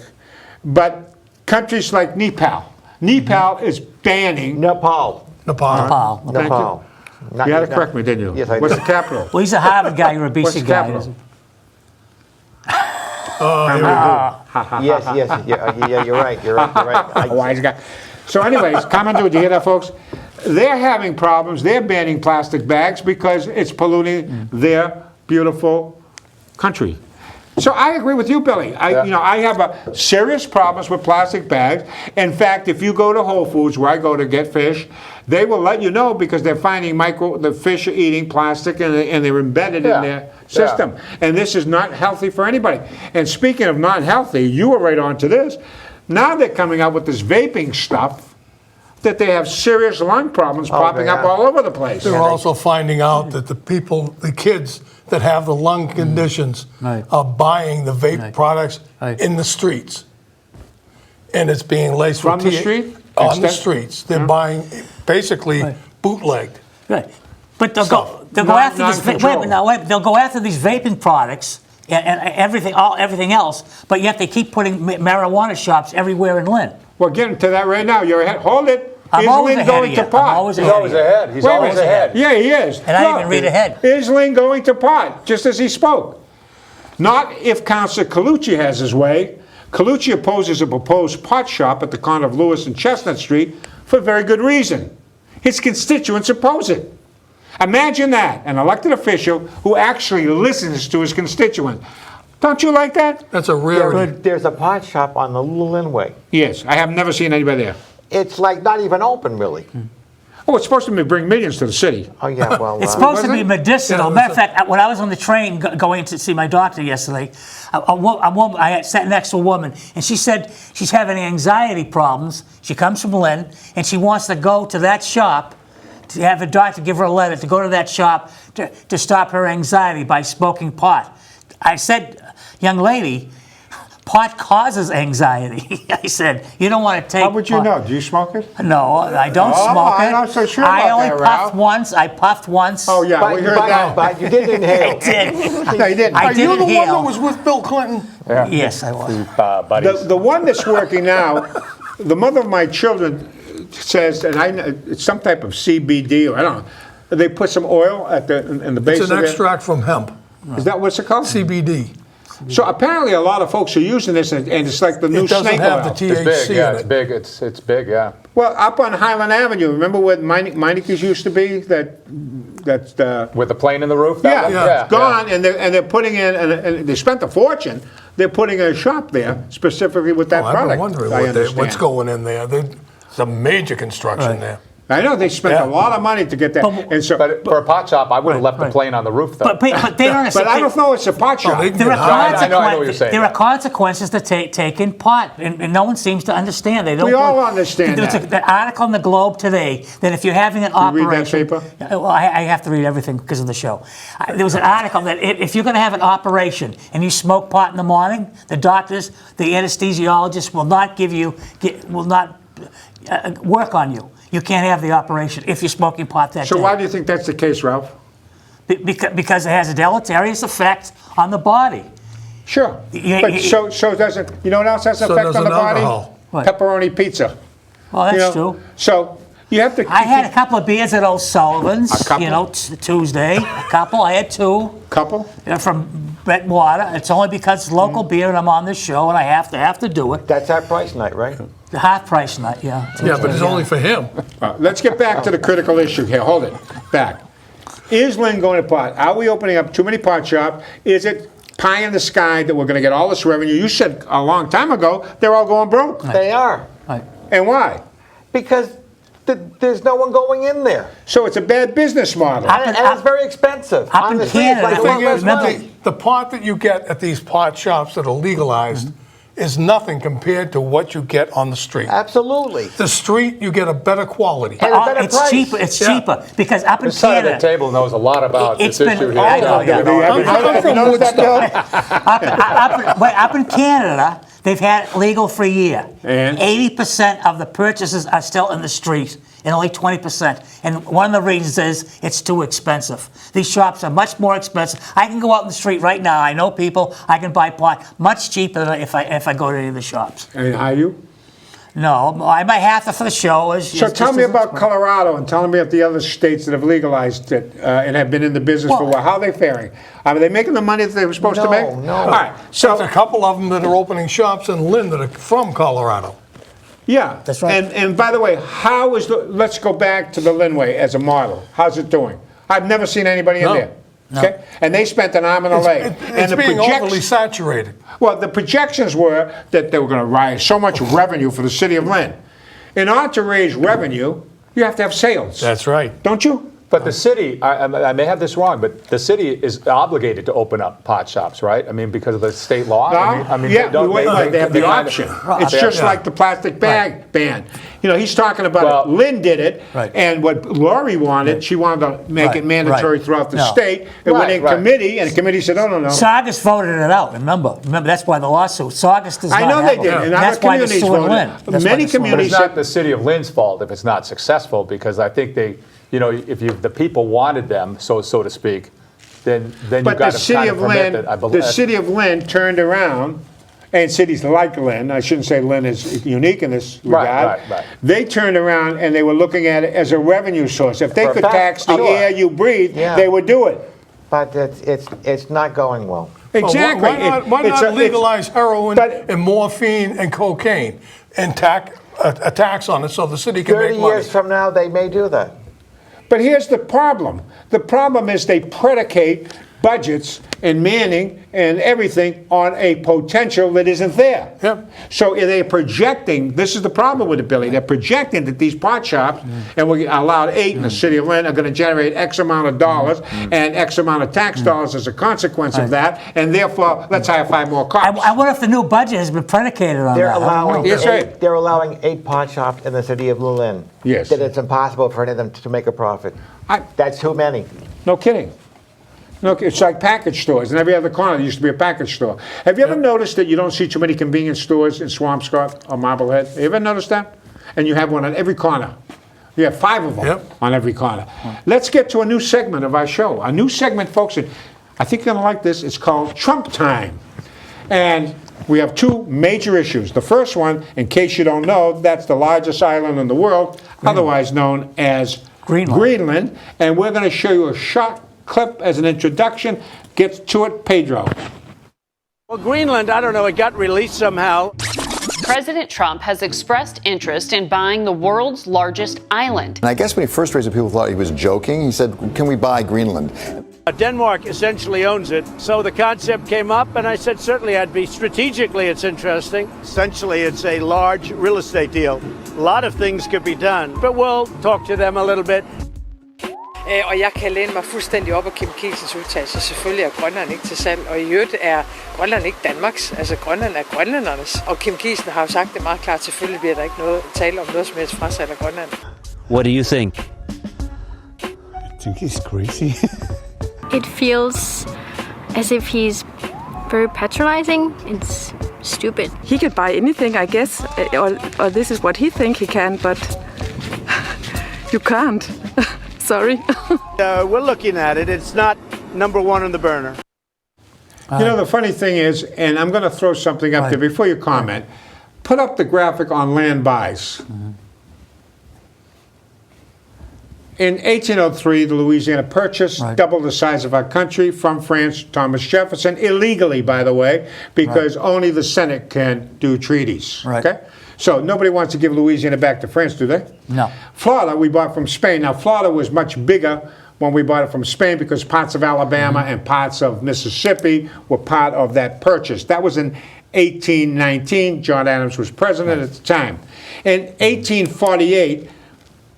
but countries like Nepal is banning. Nepal. Nepal. Paul. Thank you. Nepal. Not- You had to not- correct me, didn't you? Yes, I What's did. the capital? Well, he's a Harvard guy. You're a What's BC the guy. capital? Yes, yeah, you're right. You're right. A wise guy. So anyways, comment to it. Do you hear that, folks? They're having problems. They're banning plastic bags because it's polluting their beautiful country. So I agree with you, Billy. I have a serious problems with plastic bags. In fact, if you go to Whole Foods, where I go to get fish, they will let you know because they're finding the fish are eating plastic and they're embedded in their system. And this is not healthy for anybody. And speaking of not healthy, you were right on to this. Now they're coming out with this vaping stuff that they have serious lung problems popping up all over the place. They're also finding out that the kids that have the lung conditions Right. are buying the vape Right. products Right. in the streets. And it's being laced From with the street? On the Extent- streets. They're buying basically Right. bootlegged. Right. But they'll So, go after these. non-control. They'll go after these vaping products and everything else. But yet they keep putting marijuana shops everywhere in Lynn. We're getting to that right now. You're ahead. Hold it. I'm Is always Lynn ahead going of to you. I'm pot? always He's ahead. always ahead. He's Wait a always minute. ahead. Yeah, he is. And I didn't even read ahead. Is Lynn going to pot, just as he spoke? Not if Councilor Colucci has his way. Colucci opposes a proposed pot shop at the corner of Lewis and Chestnut Street for very good reason. His constituents oppose it. Imagine that, an elected official who actually listens to his constituents. Don't you like that? That's a rarity. There's a pot shop on the Lynn Way. Yes, I have never seen anybody there. It's like not even open, really. Oh, it's supposed to bring millions to the city. Oh, yeah, well. It's supposed to be wasn't? medicinal. Yeah, Matter of fact, when I was on the train going to see my doctor yesterday, a woman, I had sat next to a woman, and she said she's having anxiety problems. She comes from Lynn, and she wants to go to that shop to have a doctor give her a letter to go to that shop to stop her anxiety by smoking pot. I said, young lady, pot causes anxiety. I said, you don't want to take How would you pot." know? Do you smoke it? No, I don't Oh, smoke it. I'm not so sure I about only that, puffed Ralph. once. I puffed once. Oh, yeah, we heard that. But you did inhale. I did. No, you didn't. I Are did you the one inhale. that was with Bill Clinton? Yes, I was. Buddies. The one that's working now, the mother of my children says, and I know it's some type of CBD, or I don't know. They put some oil in the base It's of an it. extract from hemp, Is that what's it called? CBD. So apparently a lot of folks are using this, and it's like the new It doesn't snake have oil. the It's THC big, yeah, in it's it. big. It's big, yeah. Well, up on Highland Avenue, remember where Meinekes used to be? That's the With the plane in the roof? That one? it's gone, and they're putting in, and they spent a fortune. They're putting a shop there specifically with that Oh, I've product. been wondering I what's understand. going in there. There's a major construction Right. there. I know they spent Yeah. a lot of money to get that, and so. But for a pot shop, I would have left the right. plane on the roof, though. But they don't But understand. I don't know. It's a pot shop. they can There are, get high. I know what you're saying. there are consequences to taking pot, and no one seems to understand. They don't. We all understand There's that. the article in the Globe today that if you're having an You read that operation, paper? Well, I have to read everything because of the show. There was an article that if you're going to have an operation and you smoke pot in the morning, the doctors, the anesthesiologist will not work on you. You can't have the operation if you're smoking pot that So day. why do you think that's the case, Ralph? Because it has a deleterious effect on the body. Sure. But so doesn't, you know what else has an So effect does on the an body? alcohol. What? Pepperoni pizza. Well, that's You know, true. So You have to. I had a couple of beers at O'Sullivan's, A couple? you know, Tuesday. A couple. I had two. Couple. From Brentwater. It's only because it's local beer and I'm on this show and I have to do it. That's our price night, right? The half price night, yeah. Yeah, but it's only for him. Let's get back to the critical issue here. Hold it back. Is Lynn going to pot? Are we opening up too many pot shops? Is it pie in the sky that we're going to get all this revenue? You said a long time ago they're all going broke. They are. Right. And why? Because there's no one going in there. So it's a bad business model. And it's very expensive. Up in On the street, it's Canada, like I a think lot less remember- money. The pot that you get at these pot shops that are legalized is nothing compared to what you get on the street. Absolutely. The street, you get a better quality. And a better It's price. cheaper. It's Yeah. cheaper because up in This side of the Canada, table knows a lot about It's this been- issue here. I know, yeah. Have you noticed that, Bill? up in Canada, they've had legal for a year. And? 80% of the purchases are still in the street, and only 20%. And one of the reasons is it's too expensive. These shops are much more expensive. I can go out in the street right now. I know people. I can buy pot much cheaper than if I go to any of the shops. And are you? No, I might have to for the show. So tell me about Colorado and tell me about the other states that have legalized it and have been in the business for a while. How are they faring? Are they making the money that they were supposed to make? No. All right. So There's a couple of them that are opening shops in Lynn that are from Colorado. yeah, That's right. And by the way, how is the? Let's go back to the Linway as a model. How's it doing? I've never seen anybody in No. there. Okay, and they spent an arm and a leg. It's being overly saturated. Well, the projections were that they were going to rise so much revenue for the city of Lynn. In order to raise revenue, you have to have sales. That's right. Don't you? But the city, I may have this wrong, but the city is obligated to open up pot shops, right? I mean, because of the state law? Yeah, they have the kind of- option. It's just like the plastic bag ban. You know, he's talking about Well- it. Lynn did it, Right. and what Lori wanted, she wanted to make it Right, mandatory right. throughout the No. state. It went in Right. committee, and the committee said, no. Saugus voted it out. Remember, that's why the lawsuit. Saugus does not I know have they it. did, and other That's why they're communities suing voted. Lynn. That's why Many they're suing But communities it's said, not the city of Lynn's fault if it's not successful, because I think they, you know, if the people wanted them, so to speak, then you've but got the to city kind of of permit Lynn, that, I believe. the city of Lynn turned around, and cities like Lynn, I shouldn't say Lynn is unique in this regard. Right. They turned around and they were looking at it as a revenue source. If they For a could fact, tax the sure. air you breathe, Yeah. they would do it. But it's not going well. Exactly. Well, why It's not a- legalize heroin but- and morphine and cocaine and tack a tax on it so the city can 30 make money? years from now, they may do that. But here's the problem. The problem is they predicate budgets and manning and everything on a potential that isn't there. Yep. So they're projecting, this is the problem with it, Billy, they're projecting that these pot shops, and we allowed 8 in the city of Lynn, are going to generate X amount of dollars and X amount of tax dollars as a consequence of that, and therefore, let's hire 5 more cops. I wonder if the new budget has been predicated on They're that. I don't allowing know. Yes, right. they're allowing 8 pot shops in the city of Lynn. Yes. That it's impossible for any of them to make a profit. I- That's too many. No kidding. No, it's like package stores. In every other corner, there used to be a package store. Have you ever noticed that you don't see too many convenience stores in Swampscott or Marblehead? Have you ever noticed that? And you have one on every corner. You have 5 of them Yep. on every corner. Let's get to a new segment of our show. A new segment, folks, and I think you're going to like this. It's called Trump Time. And we have 2 major issues. The first one, in case you don't know, that's the largest island in the world, otherwise known as Greenland. And we're going to show you a short clip as an introduction. Get to it, Pedro. Well, Greenland, I don't know, it got released somehow. President Trump has expressed interest in buying the world's largest island. And I guess when he first raised it, people thought he was joking. He said, can we buy Greenland? Denmark essentially owns it. So the concept came up, and I said, certainly I'd be strategically, it's interesting. Essentially, it's a large real estate deal. A lot of things could be done, but we'll talk to them a little bit. Og jeg kan læne mig fuldstændig op af Kim Kielsens udtalelse. Selvfølgelig er Grønland ikke til salg, og i øvrigt er Grønland ikke Danmarks. Altså Grønland er grønlændernes. Og Kim Kielsen har jo sagt det meget klart, selvfølgelig bliver der ikke noget tale om noget som helst frasalg af Grønland. What do you think? I think he's crazy. It feels as if he's very patronizing. It's stupid. He could buy anything, I guess, or this is what he thinks he can, but you can't. Sorry. We're looking at it. It's not number 1 on the burner. You know, the funny thing is, and I'm going to throw something up there before you comment, put up the graphic on land buys. In 1803, the Louisiana Purchase doubled the size of our country from France, Thomas Jefferson, illegally, by the way, because only the Senate can do treaties. Okay? So nobody wants to give Louisiana back to France, do they? No. Florida, we bought from Spain. Now, Florida was much bigger when we bought it from Spain because parts of Alabama and parts of Mississippi were part of that purchase. That was in 1819. John Adams was president at the time. In 1848,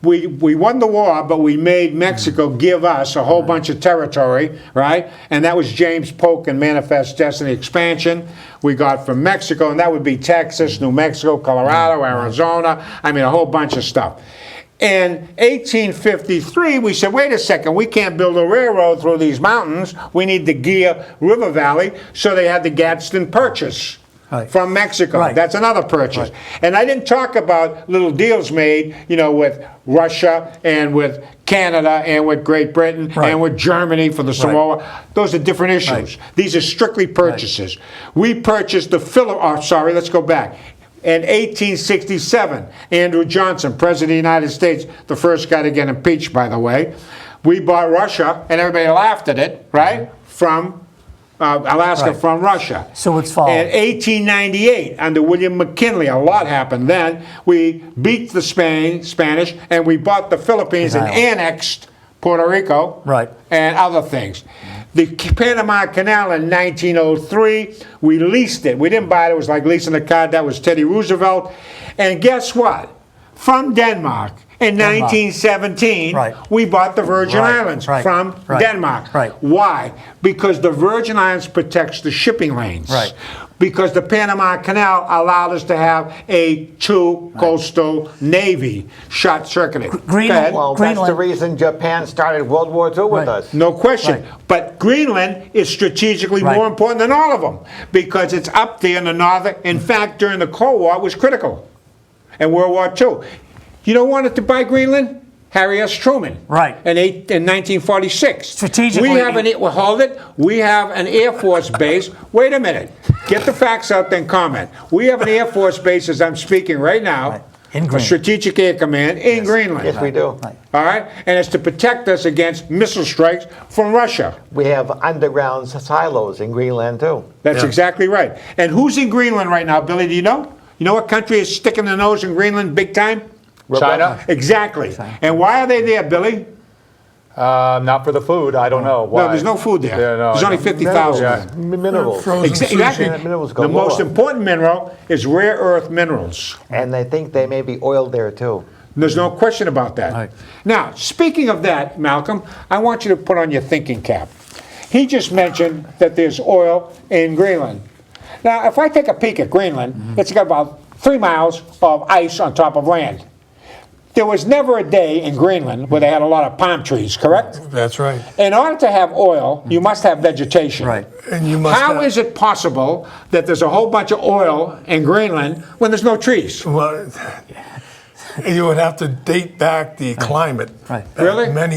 we won the war, but we made Mexico give us a whole bunch of territory, right? And that was James Polk and Manifest Destiny expansion we got from Mexico, and that would be Texas, New Mexico, Colorado, Arizona, I mean, a whole bunch of stuff. In 1853, we said, wait a second, we can't build a railroad through these mountains. We need the Gia River Valley, so they had the Gadsden Purchase. From Mexico. That's another purchase. And I didn't talk about little deals made, you know, with Russia and with Canada and with Great Britain and with Germany for the Samoa. Those are different issues. These are strictly purchases. We purchased the let's go back. In 1867, Andrew Johnson, President of the United States, the first guy to get impeached, by the way. We bought Russia, and everybody laughed at it, right? From Alaska from Russia. So it's followed. In 1898, under William McKinley, a lot happened then. We beat the Spanish, and we bought the Philippines and annexed Puerto Rico and other things. The Panama Canal in 1903, we leased it. We didn't buy it. It was like leasing a car. That was Teddy Roosevelt. And guess what? From Denmark, in 1917, we bought the Virgin Islands from Denmark. Why? Because the Virgin Islands protects the shipping lanes. Because the Panama Canal allowed us to have a coastal navy short-circuited. Well, that's the reason Japan started World War II with us. No question. But Greenland is strategically more important than all of them because it's up there in the northern. In fact, during the Cold War, it was critical. And World War II. You know who wanted to buy Greenland? Harry S. Truman. In 1946. Strategically. We have an Air Force base. Wait a minute. Get the facts out, then comment. We have an Air Force base, as I'm speaking right now, in Greenland. A Strategic Air Command in Greenland. Yes, we do. All right? And it's to protect us against missile strikes from Russia. We have underground silos in Greenland, too. That's exactly right. And who's in Greenland right now, Billy? Do you know? You know what country is sticking their nose in Greenland big time? China? Exactly. And why are they there, Billy? Not for the food. I don't know why. No, there's no food there. Yeah, no, there's only 50,000. Minerals. Exactly. Minerals The most important mineral is rare earth minerals. And they think they may be oil there, too. There's no question about that. Now, speaking of that, Malcolm, I want you to put on your thinking cap. He just mentioned that there's oil in Greenland. Now, if I take a peek at Greenland, it's got about 3 miles of ice on top of land. There was never a day in Greenland where they had a lot of palm trees, correct? That's right. In order to have oil, you must have vegetation. And you must How is it possible that there's a whole bunch of oil in Greenland when there's no trees? Well, you would have to date back the climate. Really? Many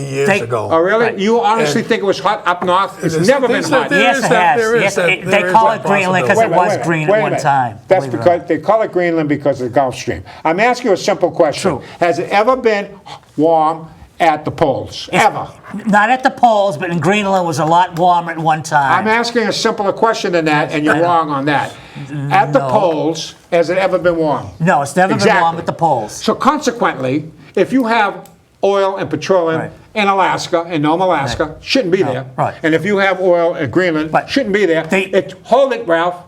years ago. Oh, really? You honestly think it was hot up north? It's never been hot. Yes, it has. They call it Greenland because it was green at one time. That's because they call it Greenland because of the Gulf Stream. I'm asking you a simple question. Has it ever been warm at the poles? Ever? Not at the poles, but in Greenland it was a lot warmer at one time. I'm asking a simpler question than that, and you're wrong on that. At the poles, has it ever been warm? No, it's never been warm at the poles. So consequently, if you have oil and petroleum in Alaska, in Nome, Alaska, shouldn't be there. And if you have oil in Greenland, shouldn't be there. Hold it, Ralph.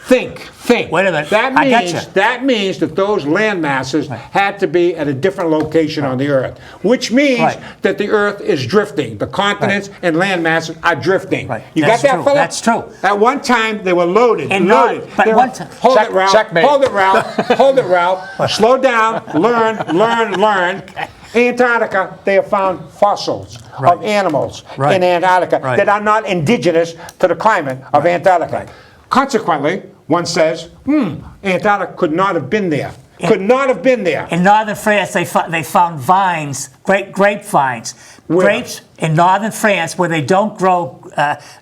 Think. Wait a minute. That means that those land masses had to be at a different location on the Earth, which means that the Earth is drifting. The continents and land masses are drifting. You got that, fella? That's true. At one time, they were loaded. Hold it, Ralph. Checkmate. Hold it, Ralph. Hold it, Ralph. Slow down. Learn. Antarctica, they have found fossils of animals in Antarctica that are not indigenous to the climate of Antarctica. Consequently, one says, Antarctica could not have been there. Could not have been there. In northern France, they found vines, grapevines. Where? Grapes in northern France where they don't grow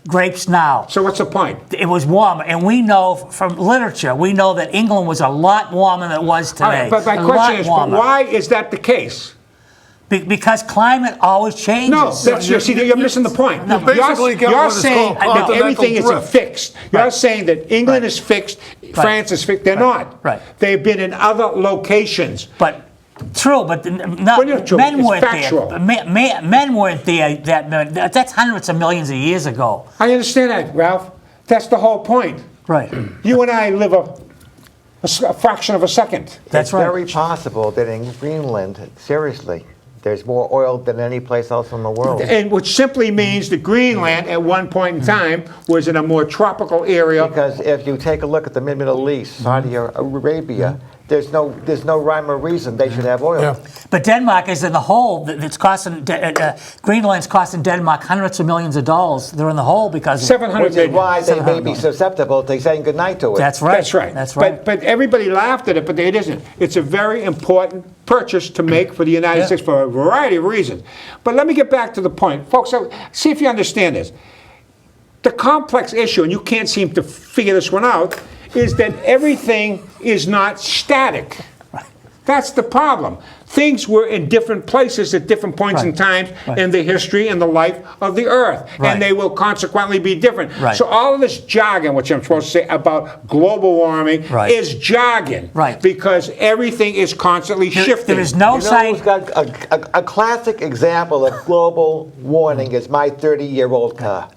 grapes now. So what's the point? It was warmer. And we know from literature, we know that England was a lot warmer than it was today. But my question is, why is that the case? Because climate always changes. No, that's, you're missing the point. You basically get you're what is saying called that everything is continental fixed. You're saying that England is fixed, France is fixed. They're not. Right. They've been in other locations. But true, but true. men It's weren't factual. there. Men weren't there. That's hundreds of millions of years ago. I understand that, Ralph. That's the whole point. Right. You and I live a fraction of a second. That's it's right. very possible that in Greenland, seriously, there's more oil than any place else in the world. And which simply means that Greenland at one point in time was in a more tropical area. Because if you take a look at the Middle East, Saudi Arabia, there's no rhyme or reason they should have oil. Yeah. But Denmark is in the hole. It's costing Greenland's costing Denmark hundreds of millions of dollars. They're in the hole because of 700 Which is million. why they may be susceptible to saying goodnight to it. That's right. That's right. That's right. But everybody laughed at it, but it isn't. It's a very important purchase to make for the United States for a variety of reasons. But let me get back to the point. Folks, see if you understand this. The complex issue, and you can't seem to figure this one out, is that everything is not static. That's the problem. Things were in different places at different points in time in the history and the life of the earth. And they will consequently be different. So all of this jargon, which I'm supposed to say about global warming, is jargon. Because everything is constantly shifting. There is no sign. A classic example of global warming is my 30-year-old car.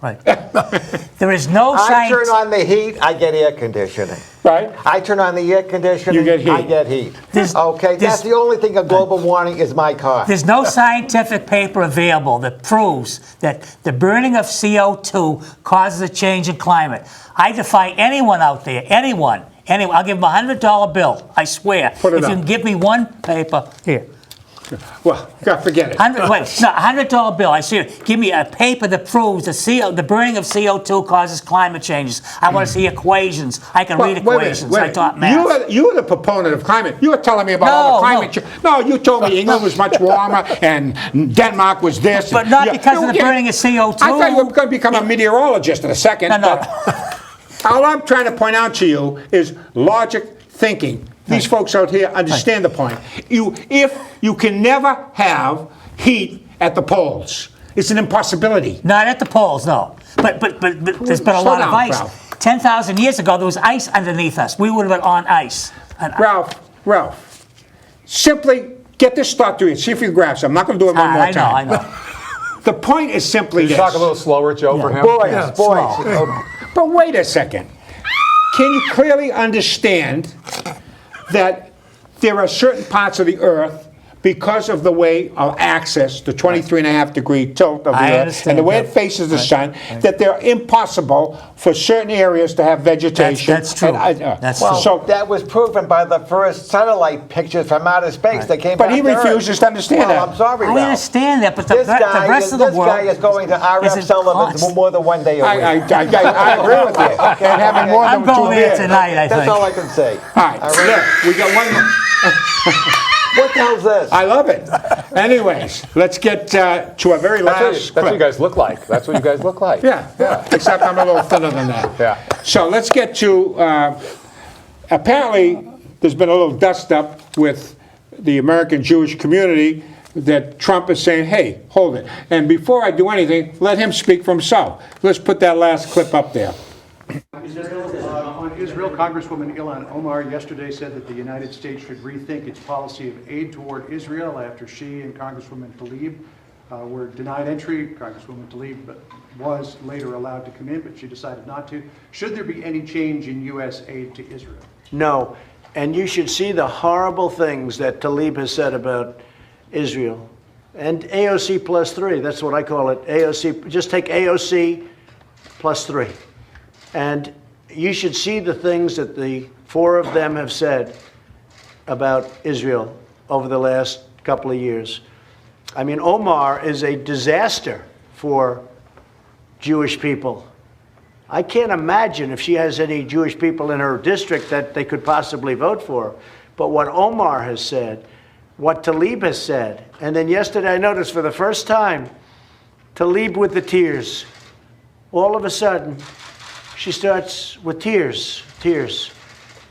There is no I turn on the heat, I get air conditioning. Right. I turn on the air conditioning, You get heat. I get heat. Okay, that's the only thing of global warming is my car. There's no scientific paper available that proves that the burning of CO2 causes a change in climate. I defy anyone out there, anyone, I'll give them a $100 bill, I swear. Put it if you up. can give me one paper, here. Well, forget it. $100 bill. I see it. Give me a paper that proves the burning of CO2 causes climate changes. I want to see equations. I can read equations. I taught math. You were the proponent of climate. You were telling me about all the climate change. No, you told me England was much warmer and Denmark was this. But not because of the burning of CO2. I thought you were going to become a meteorologist in a second. No. All I'm trying to point out to you is logic thinking. These folks out here understand the point. If you can never have heat at the poles, it's an impossibility. Not at the poles, no. But there's been a lot of ice. Ralph. 10,000 years ago, there was ice underneath us. We would have been on ice. Ralph, simply get this thought through it. See if you grasp it. I'm not going to do it one more time. I know. The point is simply Can you this. talk a little slower, Joe, for him? Boys. But wait a second. Can you clearly understand that there are certain parts of the earth, because of the way of axis, the 23.5-degree tilt of the earth, and the way it faces the sun, that they're impossible for certain areas to have vegetation. That's true. That's Well, true. that was proven by the first satellite pictures from outer space that came But back he to Earth. refuses to understand Well, that. I'm sorry, I Ralph. understand that, but the This rest of the world. guy is going to RF Sullivan's more than one day a week. I agree with you. And having more I'm than 2 going there years. tonight, I think. That's all I can say. All right, look, we got one more. What the hell's this? I love it. Anyways, let's get to a very last That's what you guys look like. That's what you guys look like. Yeah, except I'm a little thinner than that. Yeah. So let's get to, apparently there's been a little dust up with the American Jewish community that Trump is saying, hey, hold it. And before I do anything, let him speak for himself. Let's put that last clip up there. On Israel, Congresswoman Ilhan Omar yesterday said that the United States should rethink its policy of aid toward Israel after she and Congresswoman Tlaib were denied entry. Congresswoman Tlaib was later allowed to come in, but she decided not to. Should there be any change in U.S. aid to Israel? No. And you should see the horrible things that Tlaib has said about Israel. And AOC plus 3, that's what I call it. AOC, just take AOC plus 3. And you should see the things that the 4 of them have said about Israel over the last couple of years. I mean, Omar is a disaster for Jewish people. I can't imagine if she has any Jewish people in her district that they could possibly vote for. But what Omar has said, what Tlaib has said, and then yesterday I noticed for the first time, Tlaib with the tears. All of a sudden, she starts with tears.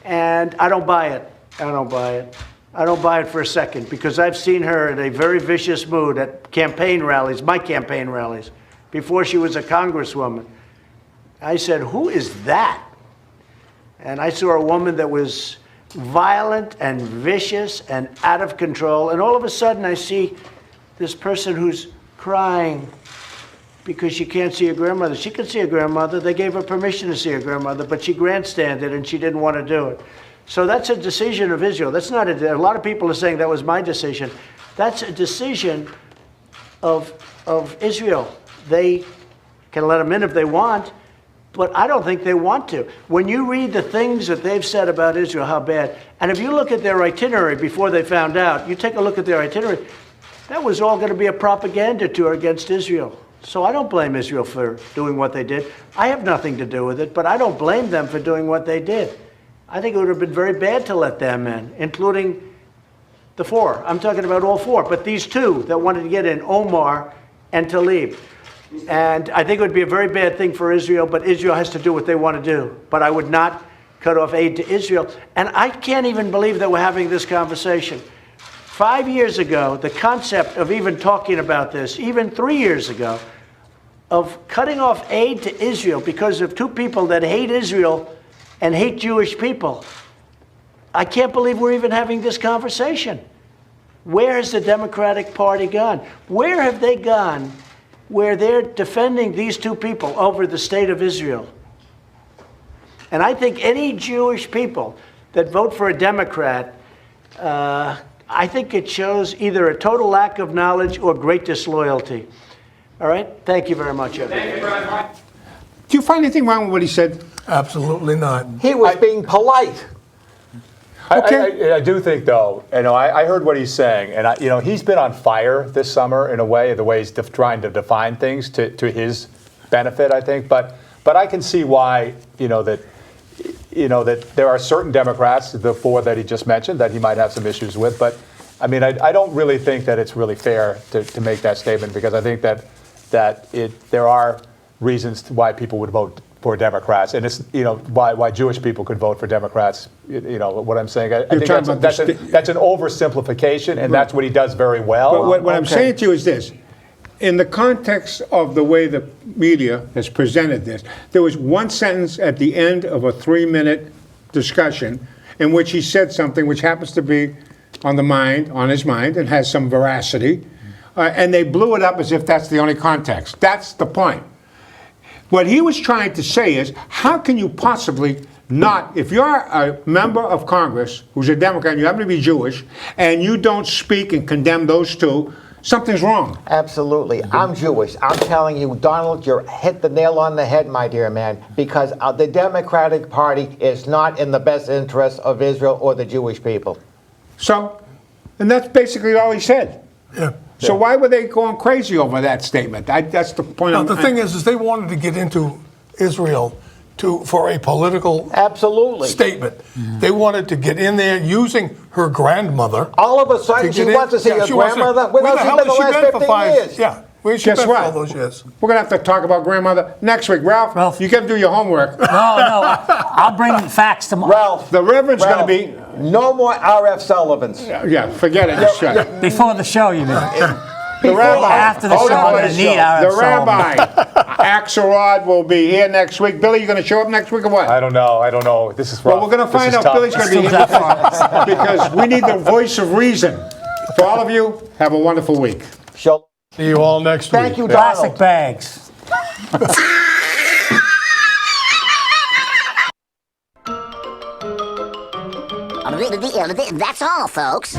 And I don't buy it. I don't buy it. I don't buy it for a second, because I've seen her in a very vicious mood at campaign rallies, my campaign rallies, before she was a congresswoman. I said, who is that? And I saw a woman that was violent and vicious and out of control. And all of a sudden I see this person who's crying because she can't see her grandmother. She could see her grandmother. They gave her permission to see her grandmother, but she grandstanded and she didn't want to do it. So that's a decision of Israel. That's not a lot of people are saying that was my decision. That's a decision of Israel. They can let them in if they want, but I don't think they want to. When you read the things that they've said about Israel, how bad, and if you look at their itinerary before they found out, you take a look at their itinerary, that was all going to be a propaganda tour against Israel. So I don't blame Israel for doing what they did. I have nothing to do with it, but I don't blame them for doing what they did. I think it would have been very bad to let them in, including the four. I'm talking about all four, but these two that wanted to get in, Omar and Tlaib. And I think it would be a very bad thing for Israel, but Israel has to do what they want to do. But I would not cut off aid to Israel. And I can't even believe that we're having this conversation. 5 years ago, the concept of even talking about this, even 3 years ago, of cutting off aid to Israel because of two people that hate Israel and hate Jewish people. I can't believe we're even having this conversation. Where has the Democratic Party gone? Where have they gone where they're defending these two people over the state of Israel? And I think any Jewish people that vote for a Democrat, I think it shows either a total lack of knowledge or great disloyalty. All right? Thank you very much, everybody. Do you find anything wrong with what he said? Absolutely not. He was being polite. I do think, though, I heard what he's saying, and he's been on fire this summer in a way, the way he's trying to define things to his benefit, I think. But I can see why, that there are certain Democrats, the four that he just mentioned, that he might have some issues with. But I mean, I don't really think that it's really fair to make that statement, because I think that there are reasons why people would vote for Democrats, and it's why Jewish people could vote for Democrats. What I'm saying. I think that's an oversimplification, and that's what he does very well. But what I'm saying to you is this: in the context of the way the media has presented this, there was one sentence at the end of a 3-minute discussion in which he said something which happens to be on his mind, and has some veracity, and they blew it up as if that's the only context. That's the point. What he was trying to say is, how can you possibly not, if you're a member of Congress who's a Democrat and you happen to be Jewish, and you don't speak and condemn those two, something's wrong. Absolutely. I'm Jewish. I'm telling you, Donald, you hit the nail on the head, my dear man, because the Democratic Party is not in the best interest of Israel or the Jewish people. So, and that's basically all he said. Yeah. So why were they going crazy over that statement? That's the point. Now, the thing is they wanted to get into Israel for a political statement. Mm-hmm. They wanted to get in there using her grandmother. All of a sudden, she wants to see her grandmother. Where the hell has she been for 5 years? Yeah. Where's she been for all those years? We're going to have to talk about grandmother next week. Ralph, you got to do your homework. No, I'll bring facts tomorrow. Ralph, the Reverend's going to be... No more R.F. Sullivans. Yeah, forget it. Just shut it. Before the show, you mean? The rabbi. After the show, I'm going to need R.F. The rabbi, Axelrod, will be here next week. Billy, you going to show up next week or what? I don't know. This is rough. Well, we're going to find out Billy's going to be here because we need the voice of reason. For all of you, have a wonderful week. See you all next week. Thank you, Donald. Plastic bags. That's all, folks.